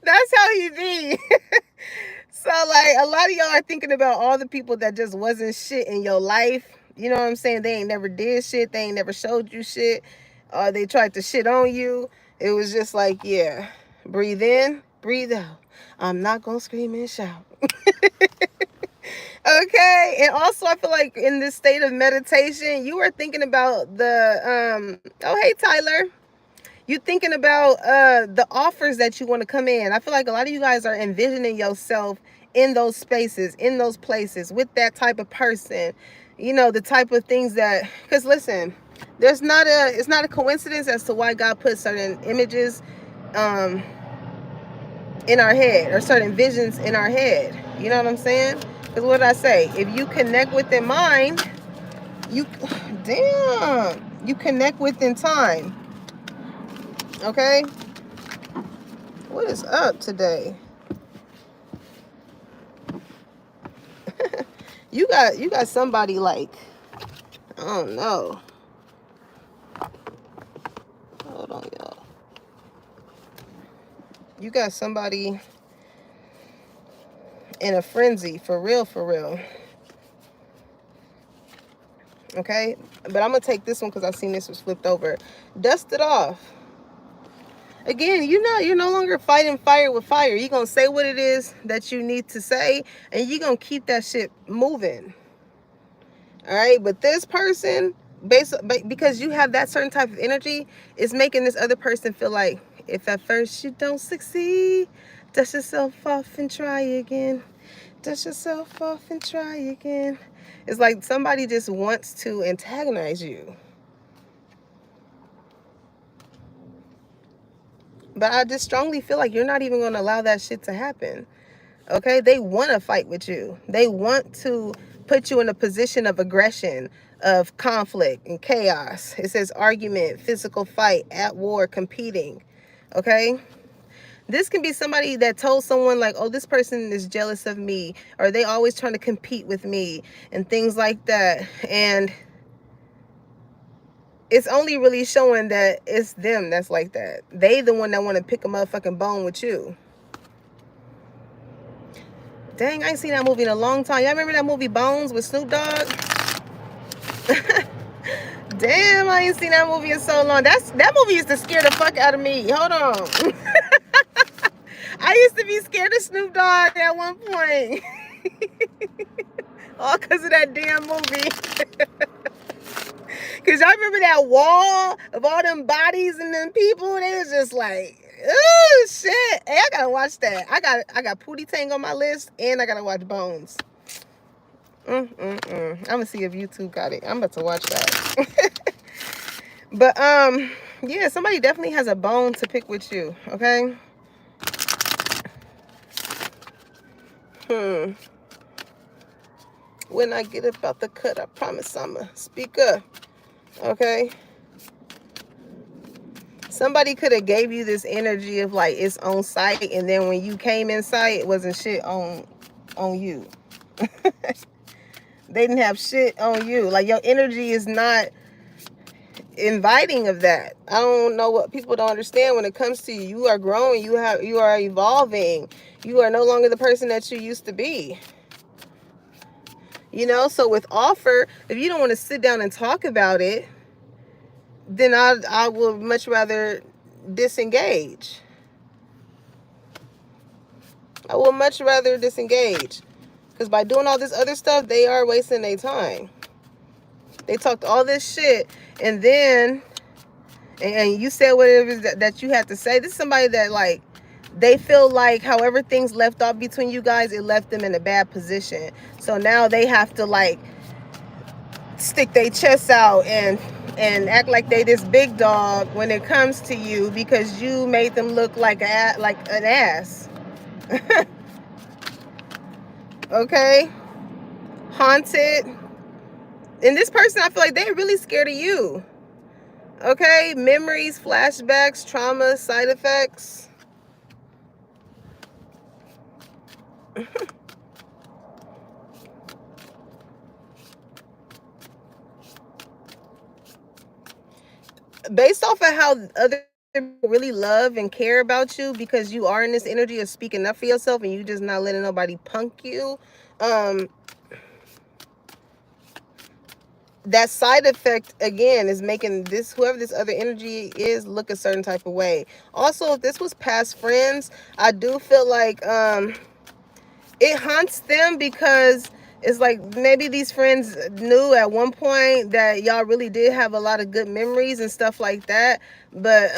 that's how he be. So, like, a lot of y'all are thinking about all the people that just wasn't shit in your life. You know what I'm saying? They ain't never did shit. They ain't never showed you shit. Or they tried to shit on you. It was just like, yeah, breathe in, breathe out. I'm not going to scream and shout. Okay. And also, I feel like in this state of meditation, you are thinking about oh, hey, Tyler. You thinking about the offers that you want to come in. I feel like a lot of you guys are envisioning yourself in those spaces, in those places, with that type of person. You know, the type of things that, because listen, it's not a coincidence as to why God put certain images um in our head, or certain visions in our head. You know what I'm saying? Because what did I say? If you connect within mind, you damn, you connect within time. Okay? What is up today? You got somebody like, I don't know. Hold on, y'all. You got somebody in a frenzy, for real, for real. Okay? But I'm going to take this one because I seen this was flipped over. Dust it off. Again, you're no longer fighting fire with fire. You're going to say what it is that you need to say, and you're going to keep that shit moving. All right? But this person, because you have that certain type of energy, is making this other person feel like, if at first you don't succeed, dust yourself off and try again. Dust yourself off and try again. It's like somebody just wants to antagonize you. But I just strongly feel like you're not even going to allow that shit to happen. Okay? They want to fight with you. They want to put you in a position of aggression, of conflict and chaos. It says argument, physical fight, at war, competing. Okay? This can be somebody that told someone like, oh, this person is jealous of me, or they always trying to compete with me and things like that. And it's only really showing that it's them that's like that. They the one that want to pick a motherfucking bone with you. Dang, I ain't seen that movie in a long time. Y'all remember that movie Bones with Snoop Dogg? Damn, I ain't seen that movie in so long. That movie used to scare the fuck out of me. Hold on. I used to be scared of Snoop Dogg at one point. All because of that damn movie. Because I remember that wall of all them bodies and them people. They was just like, oh, shit. Hey, I got to watch that. I got Pootie Tang on my list, and I got to watch Bones. I'm going to see if YouTube got it. I'm about to watch that. But, yeah, somebody definitely has a bone to pick with you, okay? When I get up out the cut, I promise I'ma speak up, okay? Somebody could have gave you this energy of like it's on site, and then when you came in sight, it wasn't shit on you. They didn't have shit on you. Like, your energy is not inviting of that. I don't know what people don't understand when it comes to you. You are growing. You are evolving. You are no longer the person that you used to be. You know, so with offer, if you don't want to sit down and talk about it, then I will much rather disengage. I will much rather disengage. Because by doing all this other stuff, they are wasting their time. They talked all this shit, and then, and you said whatever that you had to say. This is somebody that, like, they feel like however things left off between you guys, it left them in a bad position. So now they have to like stick their chests out and act like they this big dog when it comes to you because you made them look like an ass. Okay? Haunted. And this person, I feel like they're really scared of you. Okay? Memories, flashbacks, trauma, side effects. Based off of how other people really love and care about you because you are in this energy of speaking up for yourself and you just not letting nobody punk you, that side effect again is making this, whoever this other energy is, look a certain type of way. Also, if this was past friends, I do feel like it haunts them because it's like maybe these friends knew at one point that y'all really did have a lot of good memories and stuff like that, but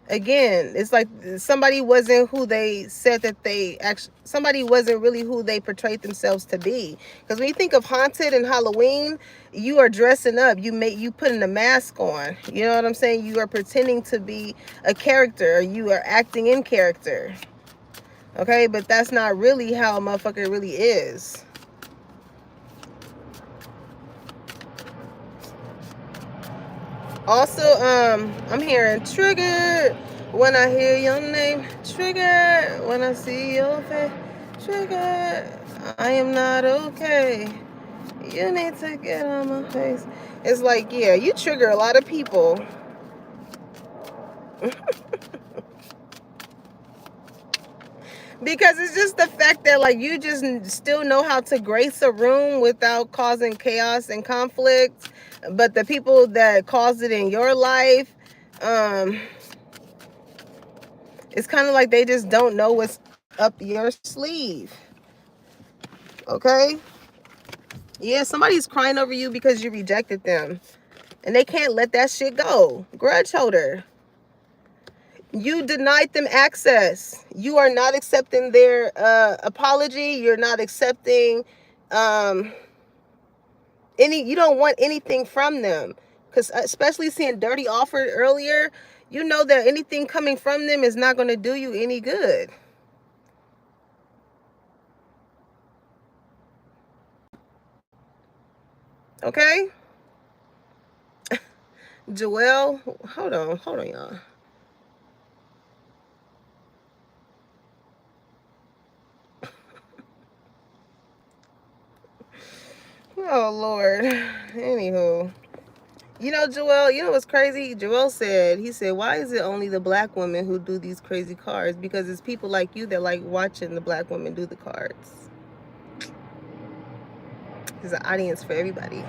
again, it's like somebody wasn't who they said that they actually, somebody wasn't really who they portrayed themselves to be. Because when you think of haunted and Halloween, you are dressing up, you putting a mask on, you know what I'm saying? You are pretending to be a character, you are acting in character. Okay, but that's not really how a motherfucker really is. Also, I'm hearing triggered when I hear your name. Triggered when I see your face. Triggered, I am not okay. You need to get on my face. It's like, yeah, you trigger a lot of people. Because it's just the fact that like you just still know how to grace a room without causing chaos and conflict, but the people that caused it in your life, it's kind of like they just don't know what's up your sleeve. Okay? Yeah, somebody's crying over you because you rejected them and they can't let that shit go. Grudge holder. You denied them access. You are not accepting their apology. You're not accepting you don't want anything from them. Because especially seeing dirty offered earlier, you know that anything coming from them is not going to do you any good. Okay? Joelle, hold on, y'all. Oh, Lord. Anywho. You know, Joelle, you know what's crazy? Joelle said, he said, why is it only the black women who do these crazy cards? Because it's people like you that like watching the black women do the cards. There's an audience for everybody.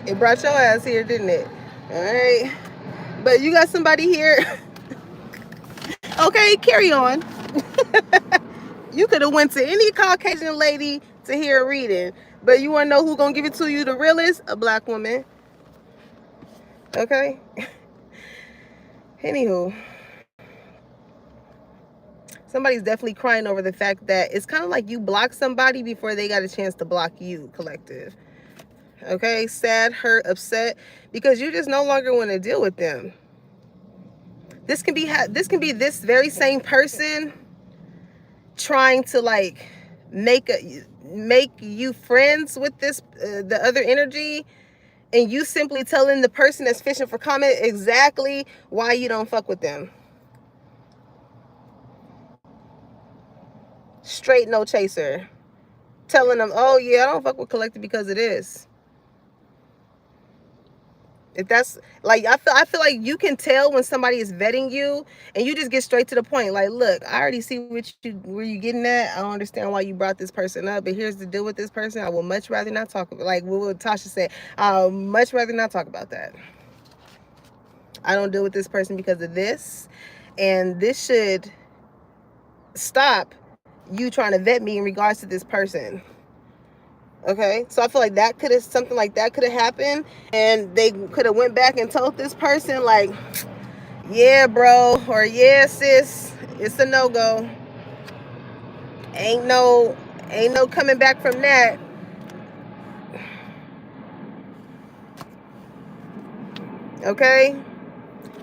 It brought your ass here, didn't it? All right. But you got somebody here. Okay, carry on. You could have went to any Caucasian lady to hear a reading. But you want to know who's going to give it to you the realest? A black woman. Okay? Anywho. Somebody's definitely crying over the fact that it's kind of like you block somebody before they got a chance to block you, collective. Okay? Sad, hurt, upset. Because you just no longer want to deal with them. This can be this very same person trying to like make you friends with this the other energy, and you simply telling the person that's fishing for comment exactly why you don't fuck with them. Straight no chaser. Telling them, oh yeah, I don't fuck with collective because of this. If that's like, I feel like you can tell when somebody is vetting you and you just get straight to the point. Like, look, I already see where you getting at. I don't understand why you brought this person up, but here's the deal with this person. I will much rather not talk about, like what Tasha said. I'll much rather not talk about that. I don't deal with this person because of this, and this should stop you trying to vet me in regards to this person. Okay, so I feel like something like that could have happened, and they could have went back and told this person like, Yeah, bro, or yeah, sis, it's a no-go. Ain't no coming back from that. Okay?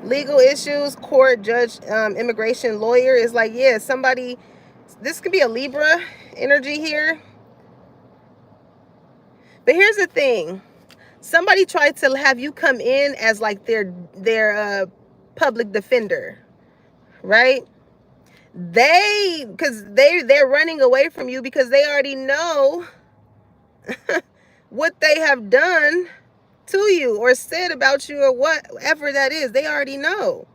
Legal issues, court, judge, immigration, lawyer is like, yeah, somebody, this could be a Libra energy here. But here's the thing. Somebody tried to have you come in as like their public defender, right? They're running away from you because they already know what they have done to you or said about you or whatever that is. They already know.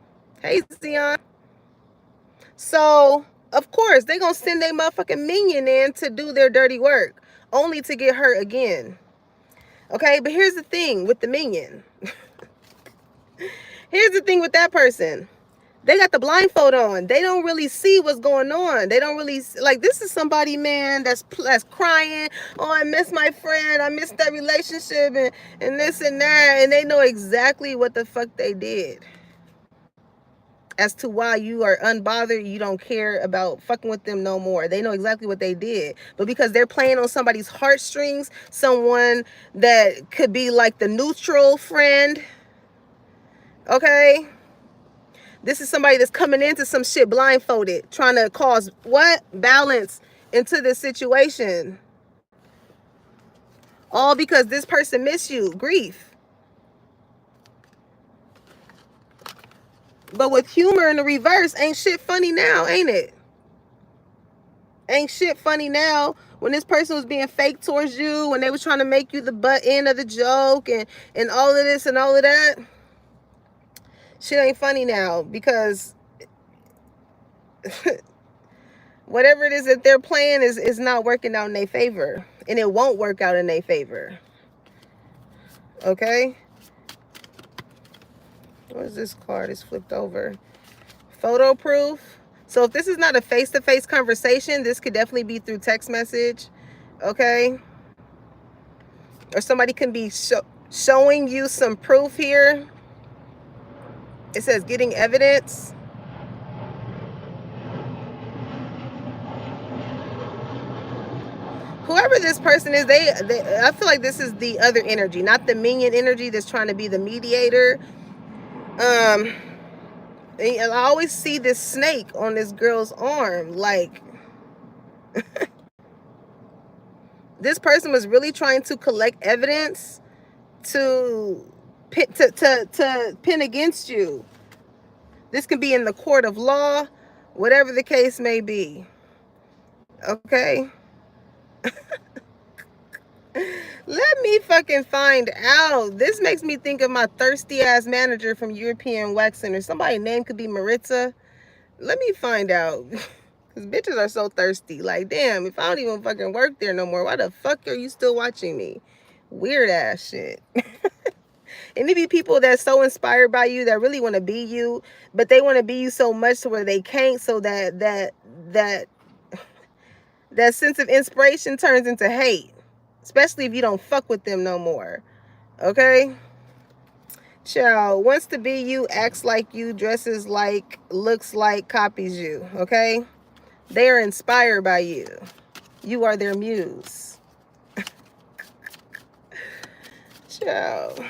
Hey, Zion. So, of course, they gonna send their motherfucking minion in to do their dirty work, only to get hurt again. Okay, but here's the thing with the minion. Here's the thing with that person. They got the blindfold on. They don't really see what's going on. They don't really like, this is somebody, man, that's crying. Oh, I miss my friend. I miss that relationship and this and that. And they know exactly what the fuck they did. As to why you are unbothered, you don't care about fucking with them no more. They know exactly what they did. But because they're playing on somebody's heartstrings, someone that could be like the neutral friend, okay? This is somebody that's coming into some shit blindfolded, trying to cause what? Balance into this situation. All because this person missed you. Grief. But with humor in the reverse, ain't shit funny now, ain't it? Ain't shit funny now when this person was being fake towards you, when they was trying to make you the butt end of the joke and all of this and all of that. Shit ain't funny now because whatever it is that they're playing is not working out in their favor. And it won't work out in their favor. Okay? What is this card? It's flipped over. Photo proof. So if this is not a face-to-face conversation, this could definitely be through text message. Okay? Or somebody can be showing you some proof here. It says getting evidence. Whoever this person is, I feel like this is the other energy, not the minion energy that's trying to be the mediator. I always see this snake on this girl's arm. Like, this person was really trying to collect evidence to pin against you. This can be in the court of law, whatever the case may be. Okay? Let me fucking find out. This makes me think of my thirsty ass manager from European Wax Center. Somebody's name could be Maritza. Let me find out. Because bitches are so thirsty. Like, damn, if I don't even fucking work there no more, why the fuck are you still watching me? Weird ass shit. And it be people that's so inspired by you that really want to be you, but they want to be you so much to where they can't, so that sense of inspiration turns into hate. Especially if you don't fuck with them no more. Okay? Child wants to be you, acts like you, dresses like, looks like, copies you. Okay? They are inspired by you. You are their muse. Child.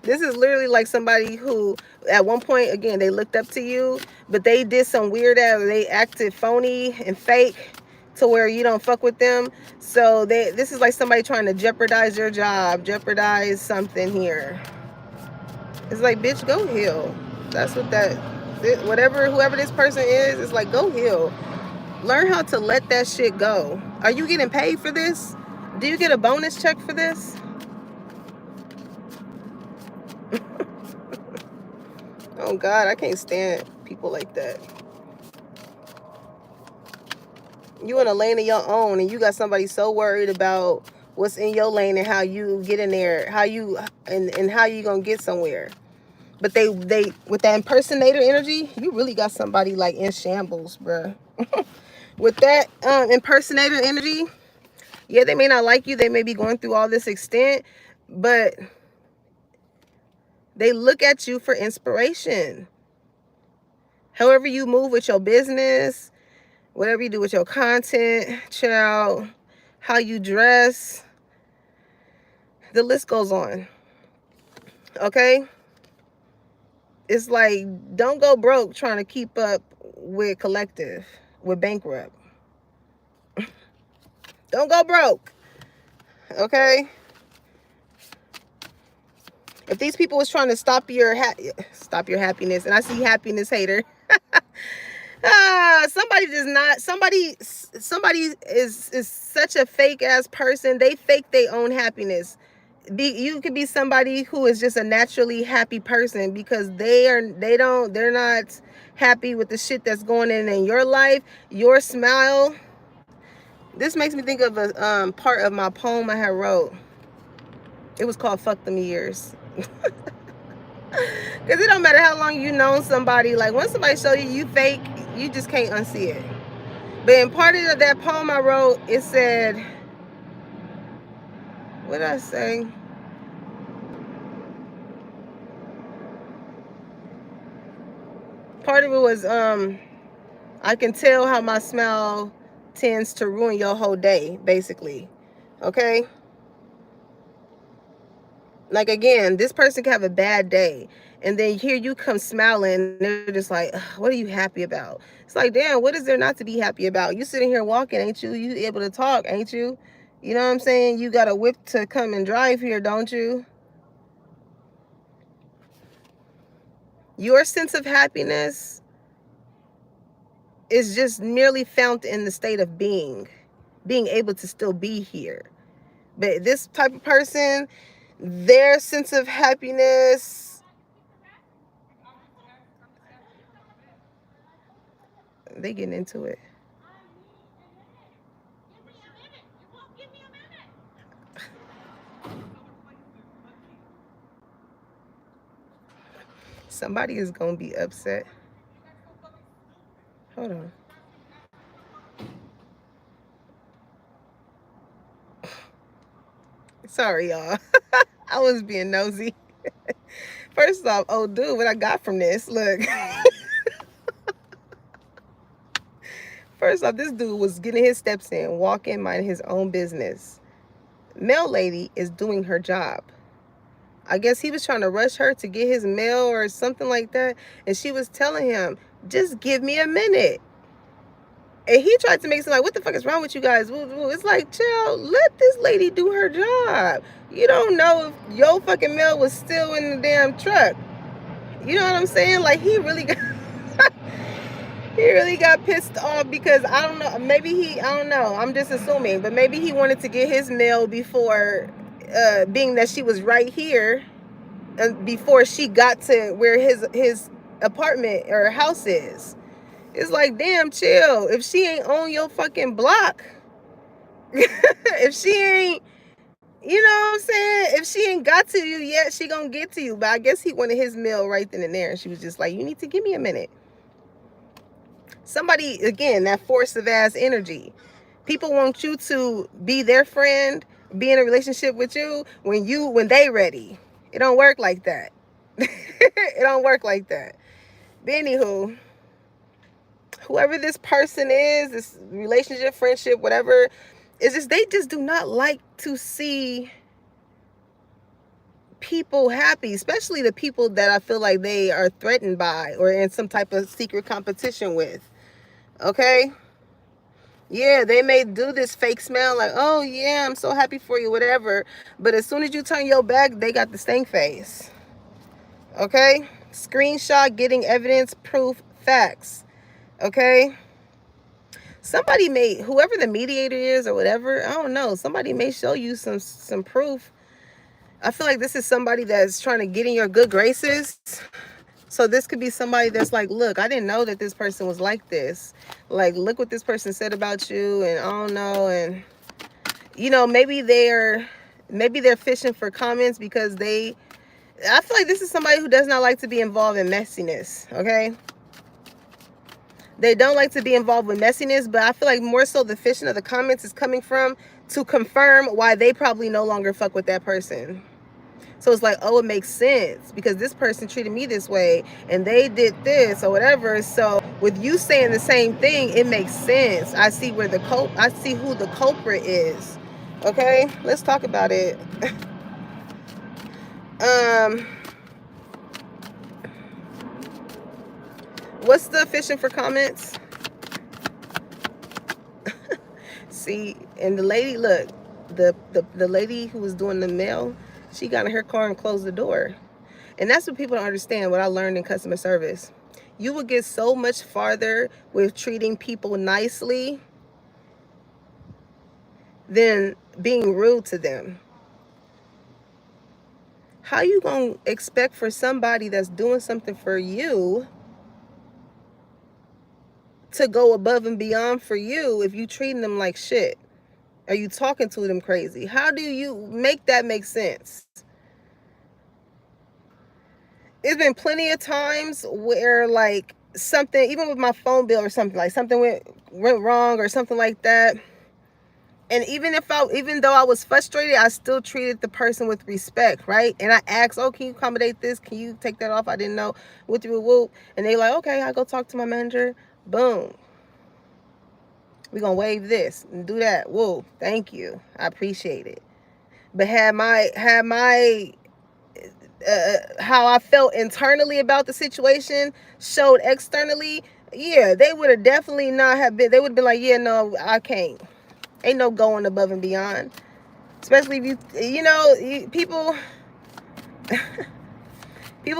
This is literally like somebody who, at one point, again, they looked up to you, but they did some weird ass, they acted phony and fake to where you don't fuck with them. So this is like somebody trying to jeopardize your job, jeopardize something here. It's like, bitch, go heal. That's what whoever this person is, it's like, go heal. Learn how to let that shit go. Are you getting paid for this? Do you get a bonus check for this? Oh God, I can't stand people like that. You in a lane of your own and you got somebody so worried about what's in your lane and how you get in there, how you gonna get somewhere. But they with that impersonator energy, you really got somebody like in shambles, bruh. With that impersonator energy, yeah, they may not like you, they may be going through all this extent, but they look at you for inspiration. However you move with your business, whatever you do with your content, child, how you dress, the list goes on. Okay? It's like, don't go broke trying to keep up with collective, with bankrupt. Don't go broke. Okay? If these people was trying to stop your happiness, and I see happiness hater. Somebody does not. Somebody is such a fake ass person. They fake their own happiness. You could be somebody who is just a naturally happy person because they're not happy with the shit that's going in your life. Your smile. This makes me think of a part of my poem I had wrote. It was called "Fuck Them Years." Because it don't matter how long you known somebody. Like, once somebody show you fake, you just can't unsee it. But in part of that poem I wrote, it said, what did I say? Part of it was, I can tell how my smile tends to ruin your whole day, basically. Okay? Like, again, this person can have a bad day, and then here you come smiling, and they're just like, what are you happy about? It's like, damn, what is there not to be happy about? You sitting here walking, ain't you? You able to talk, ain't you? You know what I'm saying? You got a whip to come and drive here, don't you? Your sense of happiness is just merely found in the state of being able to still be here. But this type of person, their sense of happiness, they getting into it. Somebody is gonna be upset. Hold on. Sorry, y'all. I was being nosy. First off, oh dude, what I got from this, look. First off, this dude was getting his steps in, walking, minding his own business. Mail lady is doing her job. I guess he was trying to rush her to get his mail or something like that. And she was telling him, just give me a minute. And he tried to make it like, what the fuck is wrong with you guys? It's like, chill, let this lady do her job. You don't know if your fucking mail was still in the damn truck. You know what I'm saying? Like, he really got he really got pissed off because I don't know, maybe I don't know, I'm just assuming, but maybe he wanted to get his mail before, being that she was right here, and before she got to where his apartment or house is. It's like, damn, chill. If she ain't on your fucking block, if she ain't, you know what I'm saying? If she ain't got to you yet, she gonna get to you. But I guess he wanted his meal right then and there. And she was just like, you need to give me a minute. Somebody, again, that force of ass energy. People want you to be their friend, be in a relationship with you when they ready. It don't work like that. It don't work like that. But anywho, whoever this person is, this relationship, friendship, whatever, is just, they just do not like to see people happy, especially the people that I feel like they are threatened by or in some type of secret competition with. Okay? Yeah, they may do this fake smile like, oh yeah, I'm so happy for you, whatever. But as soon as you turn your back, they got the stank face. Okay? Screenshot, getting evidence, proof, facts. Okay? Somebody may, whoever the mediator is or whatever, I don't know, somebody may show you some proof. I feel like this is somebody that's trying to get in your good graces. So this could be somebody that's like, look, I didn't know that this person was like this. Like, look what this person said about you, and I don't know. And, you know, maybe they're fishing for comments because I feel like this is somebody who does not like to be involved in messiness, okay? They don't like to be involved with messiness, but I feel like more so the fishing of the comments is coming from to confirm why they probably no longer fuck with that person. So it's like, oh, it makes sense because this person treated me this way and they did this or whatever. So with you saying the same thing, it makes sense. I see where I see who the culprit is. Okay, let's talk about it. What's the fishing for comments? See, and the lady, look, the lady who was doing the mail, she got in her car and closed the door. And that's what people don't understand, what I learned in customer service. You will get so much farther with treating people nicely than being rude to them. How you gonna expect for somebody that's doing something for you to go above and beyond for you if you treating them like shit? Are you talking to them crazy? How do you make that make sense? There's been plenty of times where like something, even with my phone bill or something, like something went wrong or something like that. And even though I was frustrated, I still treated the person with respect, right? And I asked, oh, can you accommodate this? Can you take that off? I didn't know. Whoop. And they like, okay, I go talk to my manager. Boom. We're going to waive this and do that. Whoa, thank you. I appreciate it. But had my how I felt internally about the situation showed externally, yeah, they would have definitely not have been. They would have been like, yeah, no, I can't. Ain't no going above and beyond. Especially if people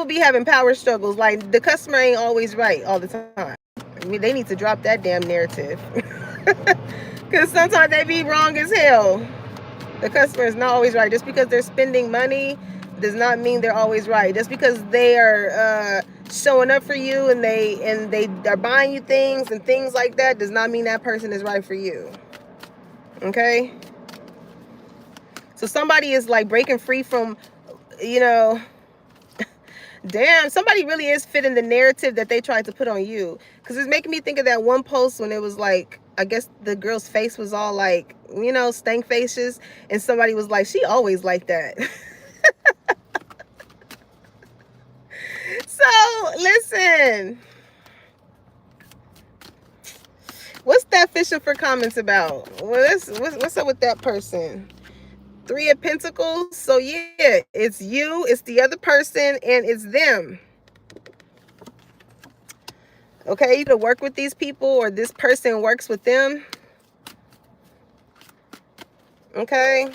be having power struggles. Like the customer ain't always right all the time. I mean, they need to drop that damn narrative. Because sometimes they be wrong as hell. The customer is not always right. Just because they're spending money does not mean they're always right. Just because they are showing up for you and they are buying you things and things like that does not mean that person is right for you. Okay? So somebody is like breaking free from, damn, somebody really is fitting the narrative that they tried to put on you. Because it's making me think of that one post when it was like, I guess the girl's face was all like, stank faces. And somebody was like, she always like that. So, listen. What's that fishing for comments about? What's up with that person? 3 of Pentacles. So yeah, it's you, it's the other person, and it's them. Okay, you can work with these people or this person works with them. Okay,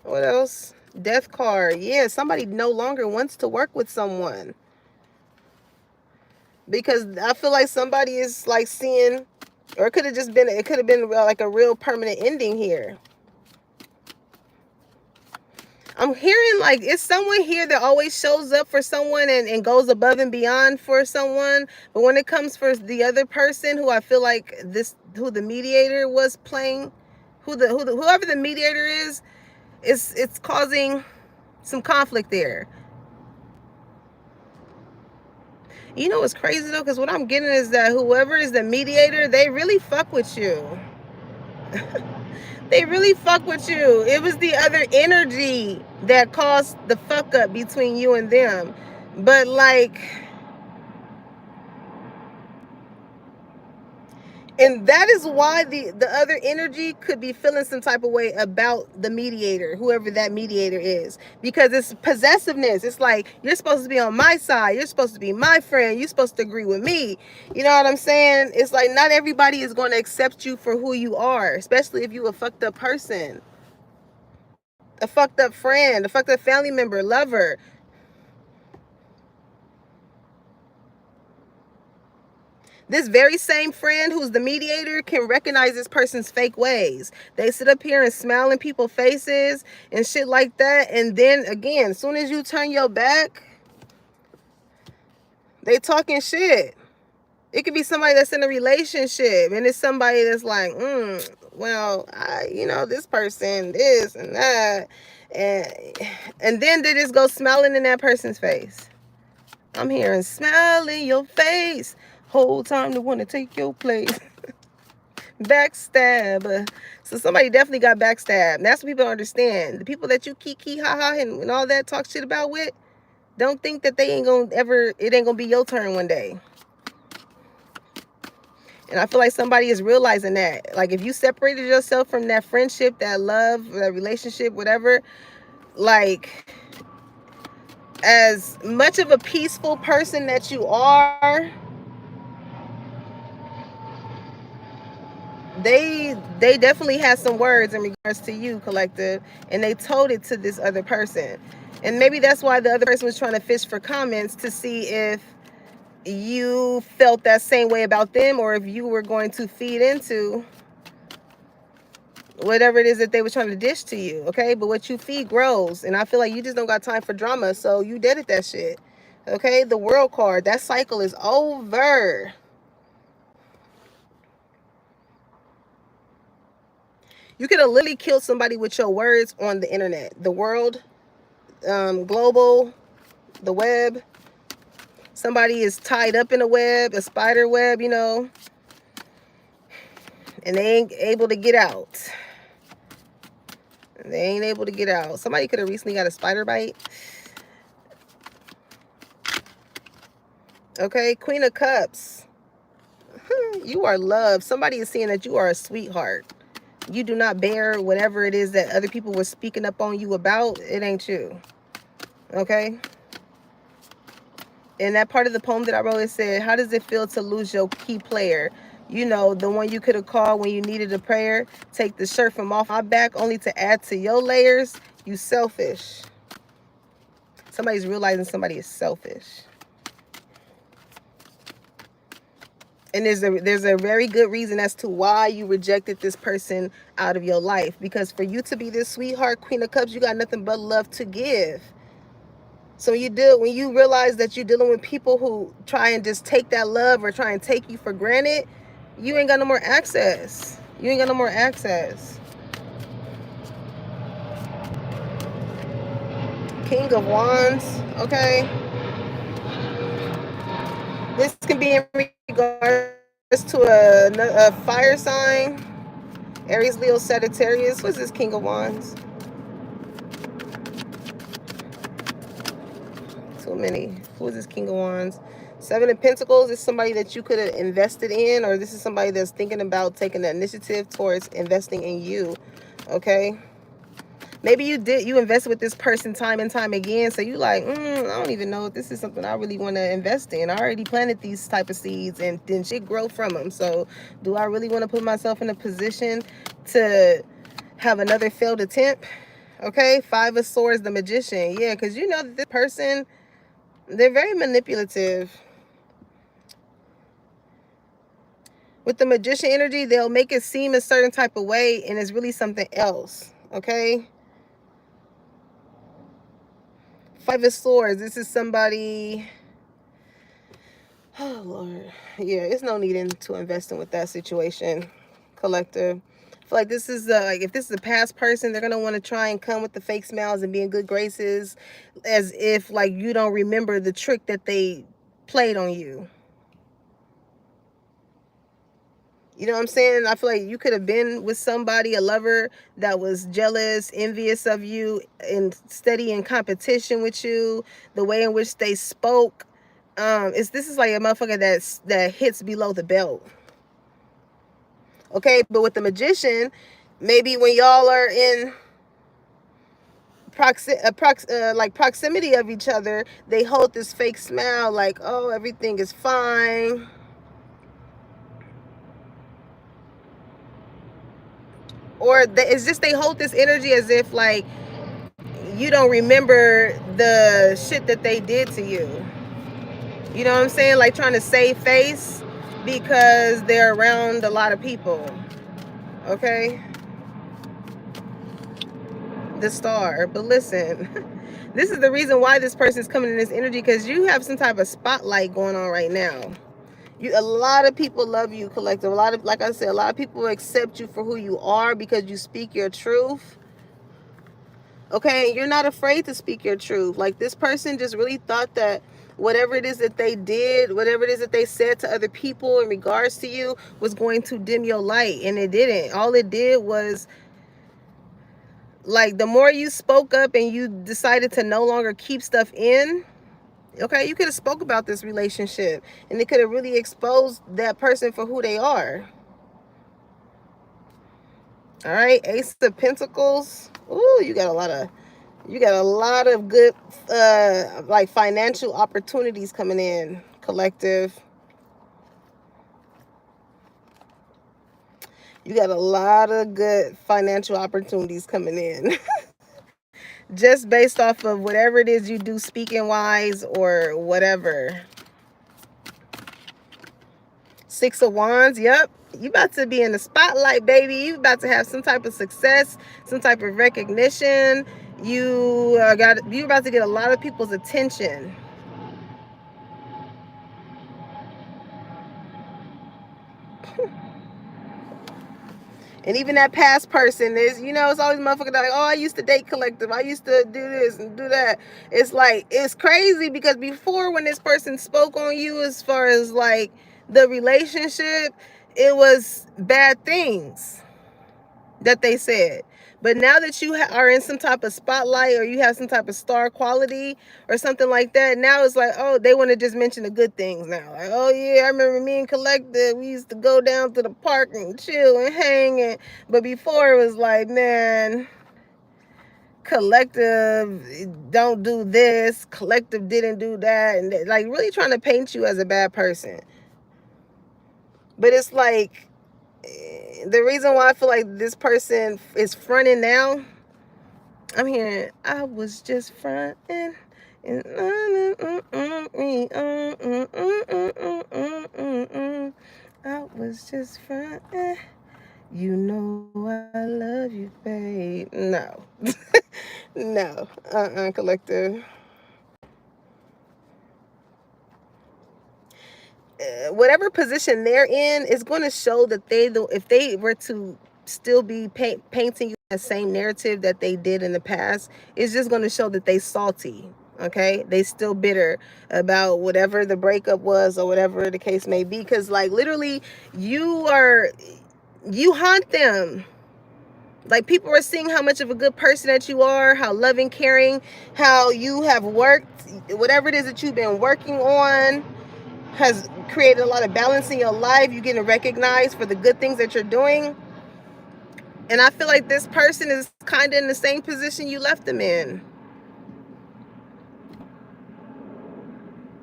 what else? Death card. Yeah, somebody no longer wants to work with someone. Because I feel like somebody is like seeing, or it could have been like a real permanent ending here. I'm hearing like it's someone here that always shows up for someone and goes above and beyond for someone. But when it comes for the other person who I feel like who the mediator was playing, whoever the mediator is, it's causing some conflict there. You know what's crazy though? Because what I'm getting is that whoever is the mediator, they really fuck with you. They really fuck with you. It was the other energy that caused the fuck up between you and them. But like, and that is why the other energy could be feeling some type of way about the mediator, whoever that mediator is. Because it's possessiveness. It's like, you're supposed to be on my side. You're supposed to be my friend. You're supposed to agree with me. You know what I'm saying? It's like not everybody is going to accept you for who you are. Especially if you a fucked up person. A fucked up friend. A fucked up family member. Lover. This very same friend who's the mediator can recognize this person's fake ways. They sit up here and smile in people's faces and shit like that. And then again, as soon as you turn your back, they talking shit. It could be somebody that's in a relationship and it's somebody that's like, well, this person, this and that. And then they just go smiling in that person's face. I'm hearing smile in your face. Whole time to want to take your place. Backstab. So somebody definitely got backstabbed. That's what people don't understand. The people that you kiki ha ha and all that talk shit about with, don't think that they ain't gonna ever, it ain't gonna be your turn one day. And I feel like somebody is realizing that. Like, if you separated yourself from that friendship, that love, that relationship, whatever, like, as much of a peaceful person that you are, they definitely had some words in regards to you, collective, and they told it to this other person. And maybe that's why the other person was trying to fish for comments to see if you felt that same way about them, or if you were going to feed into whatever it is that they were trying to dish to you. Okay, but what you feed grows, and I feel like you just don't got time for drama, so you dead at that shit. Okay, the world card, that cycle is over. You could have literally killed somebody with your words on the internet, the world, global, the web. Somebody is tied up in a web, a spider web, you know, and they ain't able to get out. They ain't able to get out. Somebody could have recently got a spider bite. Okay, Queen of Cups. You are loved. Somebody is saying that you are a sweetheart. You do not bear whatever it is that other people were speaking up on you about. It ain't you. Okay? In that part of the poem that I wrote, it said, how does it feel to lose your key player? You know, the one you could have called when you needed a prayer. Take the shirt from off my back only to add to your layers. You selfish. Somebody's realizing somebody is selfish. And there's a very good reason as to why you rejected this person out of your life. Because for you to be this sweetheart, Queen of Cups, you got nothing but love to give. So when you realize that you're dealing with people who try and just take that love or try and take you for granted, you ain't got no more access. You ain't got no more access. King of Wands, okay? This can be in regards to a fire sign. Aries, Leo, Sagittarius. What's this King of Wands? Too many. Who is this King of Wands? Seven of Pentacles is somebody that you could have invested in, or this is somebody that's thinking about taking the initiative towards investing in you. Okay? Maybe you invested with this person time and time again, so you like, I don't even know if this is something I really want to invest in. I already planted these type of seeds and then shit grow from them. So do I really want to put myself in a position to have another failed attempt? Okay, Five of Swords, the Magician. Yeah, because you know that this person, they're very manipulative. With the Magician energy, they'll make it seem a certain type of way, and it's really something else. Okay? Five of Swords. This is somebody... Oh, Lord. Yeah, it's no need to invest in with that situation, collective. I feel like this is like, if this is a past person, they're gonna want to try and come with the fake smiles and be in good graces, as if like you don't remember the trick that they played on you. You know what I'm saying? I feel like you could have been with somebody, a lover that was jealous, envious of you, and steady in competition with you. The way in which they spoke, this is like a motherfucker that hits below the belt. Okay, but with the Magician, maybe when y'all are in proximity of each other, they hold this fake smile like, oh, everything is fine. Or it's just they hold this energy as if like you don't remember the shit that they did to you. You know what I'm saying? Like trying to save face because they're around a lot of people. Okay? The Star. But listen, this is the reason why this person's coming in this energy, because you have some type of spotlight going on right now. A lot of people love you, collective. Like I said, a lot of people accept you for who you are because you speak your truth. Okay, you're not afraid to speak your truth. Like, this person just really thought that whatever it is that they did, whatever it is that they said to other people in regards to you was going to dim your light, and it didn't. All it did was, like, the more you spoke up and you decided to no longer keep stuff in, okay, you could have spoke about this relationship and it could have really exposed that person for who they are. All right, Ace of Pentacles. Ooh, you got a lot of good like financial opportunities coming in, collective. You got a lot of good financial opportunities coming in. Just based off of whatever it is you do speaking wise or whatever. Six of Wands, yep. You about to be in the spotlight, baby. You about to have some type of success, some type of recognition. You about to get a lot of people's attention. And even that past person is, you know, it's always motherfuckers like, oh, I used to date collective. I used to do this and do that. It's like, it's crazy because before, when this person spoke on you as far as like the relationship, it was bad things that they said. But now that you are in some type of spotlight, or you have some type of star quality or something like that, now it's like, oh, they want to just mention the good things now. Like, oh yeah, I remember me and Collective, we used to go down to the park and chill and hang. And but before, it was like, man, Collective don't do this, Collective didn't do that, and like really trying to paint you as a bad person. But it's like, the reason why I feel like this person is fronting now, I'm hearing, I was just fronting, and I was just fronting. You know I love you, babe. No. No. Collective. Whatever position they're in is going to show that if they were to still be painting you the same narrative that they did in the past, it's just going to show that they salty. Okay, they still bitter about whatever the breakup was or whatever the case may be, because like literally you haunt them. Like, people are seeing how much of a good person that you are, how loving, caring, how you have worked, whatever it is that you've been working on has created a lot of balance in your life. You're getting recognized for the good things that you're doing. And I feel like this person is kind of in the same position you left them in.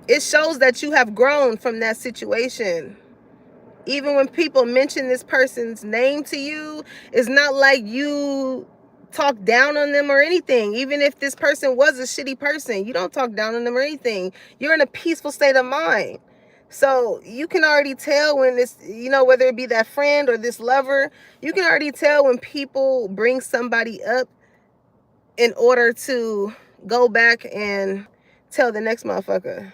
It shows that you have grown from that situation. Even when people mention this person's name to you, it's not like you talk down on them or anything. Even if this person was a shitty person, you don't talk down on them or anything. You're in a peaceful state of mind. So you can already tell when this, you know, whether it be that friend or this lover, you can already tell when people bring somebody up in order to go back and tell the next motherfucker.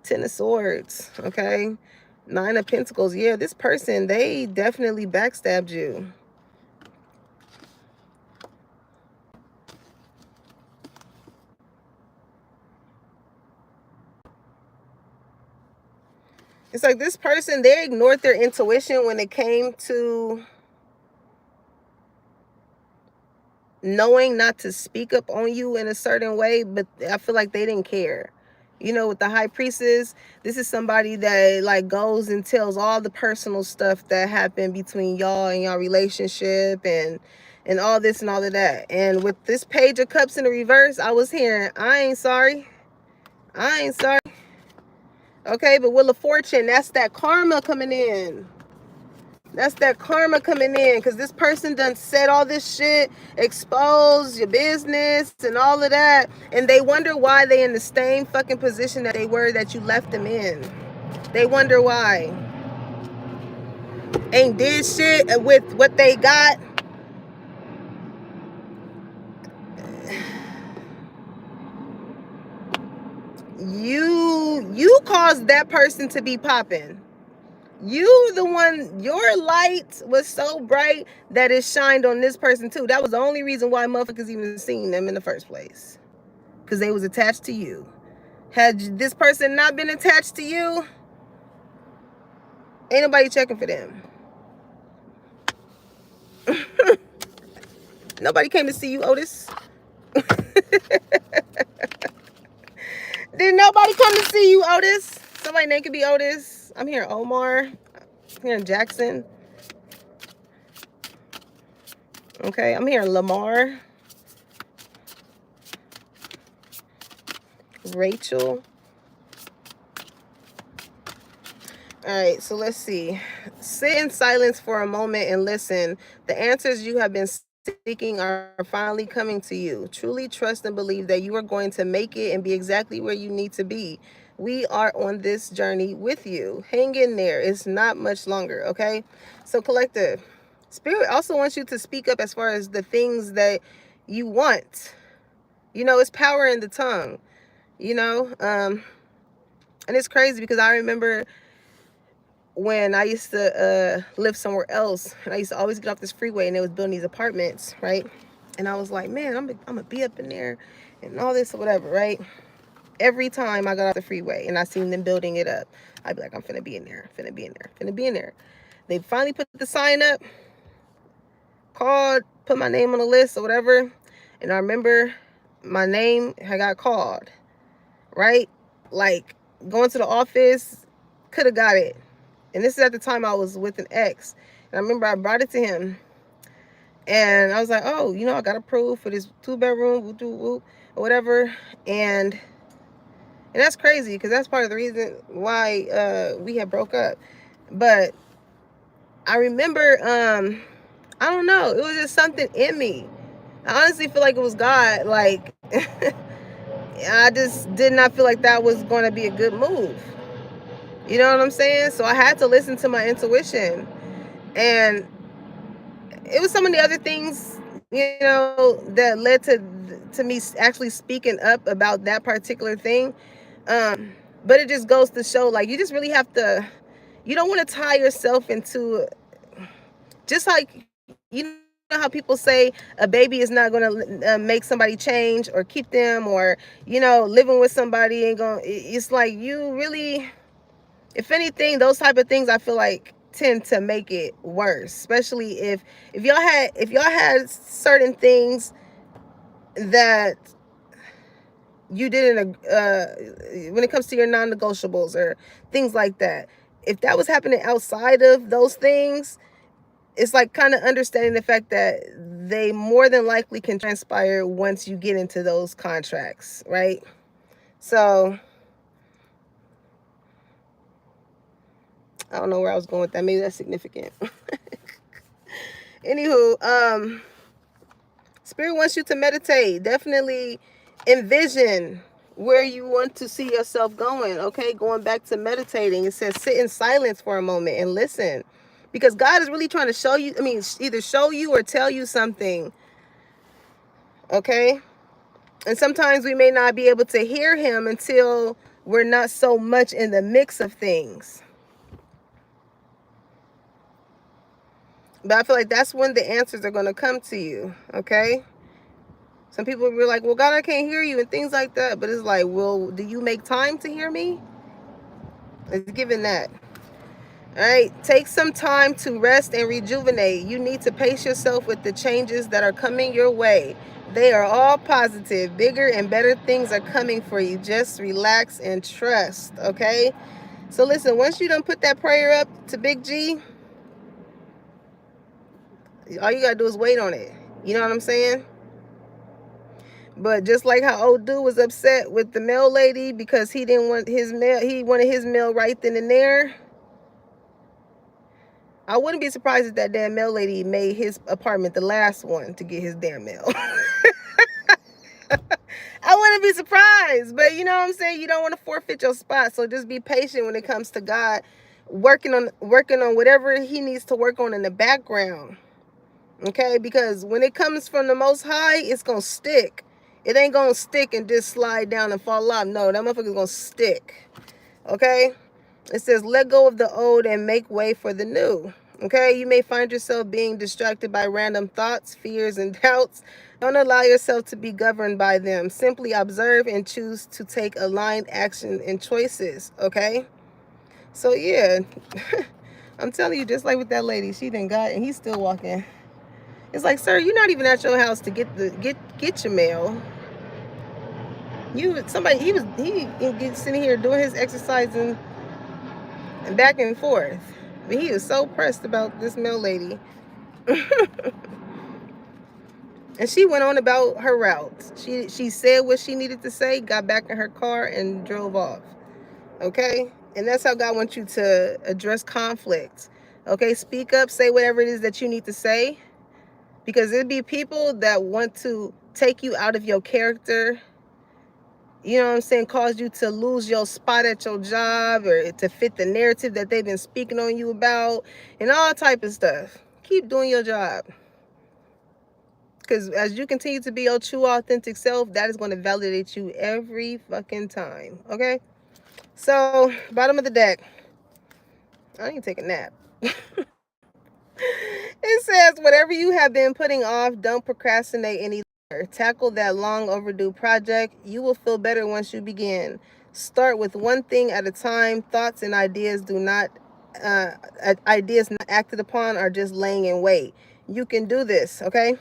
Ten of Swords, okay? Nine of Pentacles. Yeah, this person, they definitely backstabbed you. It's like this person, they ignored their intuition when it came to knowing not to speak up on you in a certain way, but I feel like they didn't care. You know, with the High Priestess, this is somebody that like goes and tells all the personal stuff that happened between y'all and y'all relationship and all this and all of that. And with this Page of Cups in the reverse, I was hearing, I ain't sorry. I ain't sorry. Okay, but Wheel of Fortune, that's that karma coming in. That's that karma coming in, because this person done said all this shit, exposed your business and all of that, and they wonder why they in the same fucking position that they were that you left them in. They wonder why. Ain't did shit with what they got. You caused that person to be popping. You the one, your light was so bright that it shined on this person too. That was the only reason why motherfuckers even seen them in the first place. because they was attached to you. Had this person not been attached to you, ain't nobody checking for them. Nobody came to see you, Otis. Did nobody come to see you, Otis? Somebody name could be Otis. I'm here, Omar. I'm here in Jackson. Okay, I'm here in Lamar. Rachel. All right, so let's see. Sit in silence for a moment and listen. The answers you have been seeking are finally coming to you. Truly trust and believe that you are going to make it and be exactly where you need to be. We are on this journey with you. Hang in there. It's not much longer, okay? So collective, Spirit also wants you to speak up as far as the things that you want. You know, it's power in the tongue, you know? And it's crazy because I remember when I used to live somewhere else, and I used to always get off this freeway, and they was building these apartments, right? And I was like, man, I'm gonna be up in there and all this or whatever, right? Every time I got off the freeway and I seen them building it up, I'd be like, I'm finna be in there, finna be in there, finna be in there. They finally put the sign up, called, put my name on the list or whatever, and I remember my name had got called, right? Like, going to the office, could have got it. And this is at the time I was with an ex. And I remember I brought it to him. And I was like, oh, you know, I got approved for this 2-bedroom, or whatever. And that's crazy because that's part of the reason why we had broke up. But I remember, I don't know, it was just something in me. I honestly feel like it was God. Like, I just did not feel like that was going to be a good move. You know what I'm saying? So I had to listen to my intuition. And it was some of the other things, you know, that led to me actually speaking up about that particular thing. But it just goes to show, like, you just really have to, you don't want to tie yourself into, just like, you know how people say a baby is not going to make somebody change or keep them, or, you know, living with somebody ain't going, it's like, you really, if anything, those type of things I feel like tend to make it worse, especially if y'all had certain things that you didn't when it comes to your non-negotiables or things like that. If that was happening outside of those things, it's like kind of understanding the fact that they more than likely can transpire once you get into those contracts, right? So I don't know where I was going with that. Maybe that's significant. Anywho, Spirit wants you to meditate. Definitely envision where you want to see yourself going, okay? Going back to meditating. It says sit in silence for a moment and listen. Because God is really trying to show you, I mean, either show you or tell you something, okay? And sometimes we may not be able to hear him until we're not so much in the mix of things. But I feel like that's when the answers are going to come to you, okay? Some people will be like, well, God, I can't hear you and things like that. But it's like, well, do you make time to hear me? It's given that. All right, take some time to rest and rejuvenate. You need to pace yourself with the changes that are coming your way. They are all positive. Bigger and better things are coming for you. Just relax and trust, okay? So listen, once you done put that prayer up to Big G, all you got to do is wait on it. You know what I'm saying? But just like how old dude was upset with the mail lady because he didn't want his mail, he wanted his mail right then and there. I wouldn't be surprised if that damn mail lady made his apartment the last one to get his damn mail. I wouldn't be surprised, but you know what I'm saying? You don't want to forfeit your spot, so just be patient when it comes to God working on whatever he needs to work on in the background. Okay? Because when it comes from the Most High, it's going to stick. It ain't going to stick and just slide down and fall off. No, that motherfucker's going to stick. Okay? It says, let go of the old and make way for the new. Okay, you may find yourself being distracted by random thoughts, fears, and doubts. Don't allow yourself to be governed by them. Simply observe and choose to take aligned action and choices. Okay, so yeah, I'm telling you, just like with that lady, she done got, and he's still walking. It's like, sir, you're not even at your house to get your mail. He sitting here doing his exercising and back and forth. But he is so pressed about this mail lady. And she went on about her route. She said what she needed to say, got back in her car, and drove off. Okay? And that's how God wants you to address conflict. Okay? Speak up, say whatever it is that you need to say. Because there'd be people that want to take you out of your character. You know what I'm saying? Cause you to lose your spot at your job, or to fit the narrative that they've been speaking on you about, and all type of stuff. Keep doing your job. Because as you continue to be your true, authentic self, that is going to validate you every fucking time. Okay? So, bottom of the deck. I need to take a nap. It says, whatever you have been putting off, don't procrastinate any longer. Tackle that long overdue project. You will feel better once you begin. Start with one thing at a time. Thoughts and ideas ideas not acted upon are just laying in wait. You can do this, okay?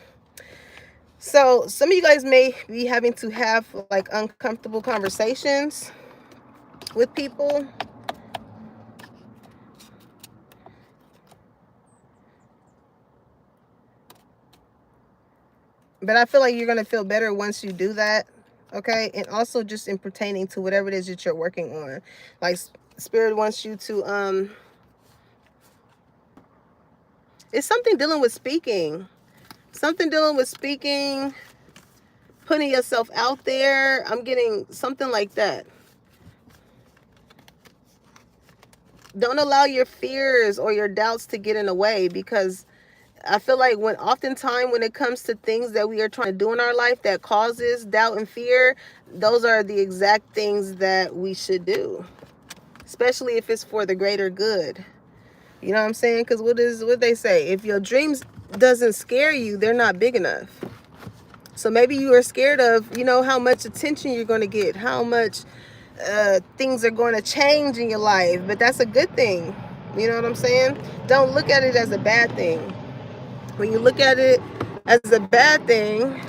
So some of you guys may be having to have like uncomfortable conversations with people. But I feel like you're going to feel better once you do that. Okay. And also just in pertaining to whatever it is that you're working on. Like Spirit wants you to, it's something dealing with speaking. Something dealing with speaking, putting yourself out there. I'm getting something like that. Don't allow your fears or your doubts to get in the way, because I feel like oftentimes when it comes to things that we are trying to do in our life that causes doubt and fear, those are the exact things that we should do, especially if it's for the greater good. You know what I'm saying? Because what they say, if your dreams doesn't scare you, they're not big enough. So maybe you are scared of, how much attention you're going to get, how much things are going to change in your life, but that's a good thing. You know what I'm saying? Don't look at it as a bad thing. When you look at it as a bad thing,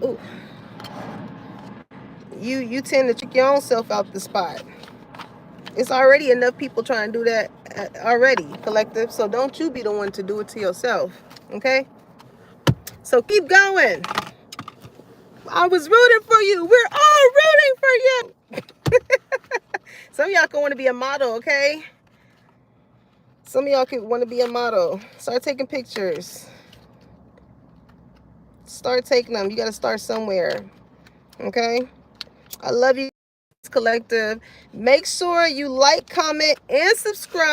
ooh, you tend to trick your own self out the spot. It's already enough people trying to do that already, collective. So don't you be the one to do it to yourself. Okay? So keep going. I was rooting for you. We're all rooting for you. Some of y'all can want to be a model, okay? Some of y'all could want to be a model. Start taking pictures. Start taking them. You got to start somewhere. Okay? I love you, collective. Make sure you like, comment, and subscribe.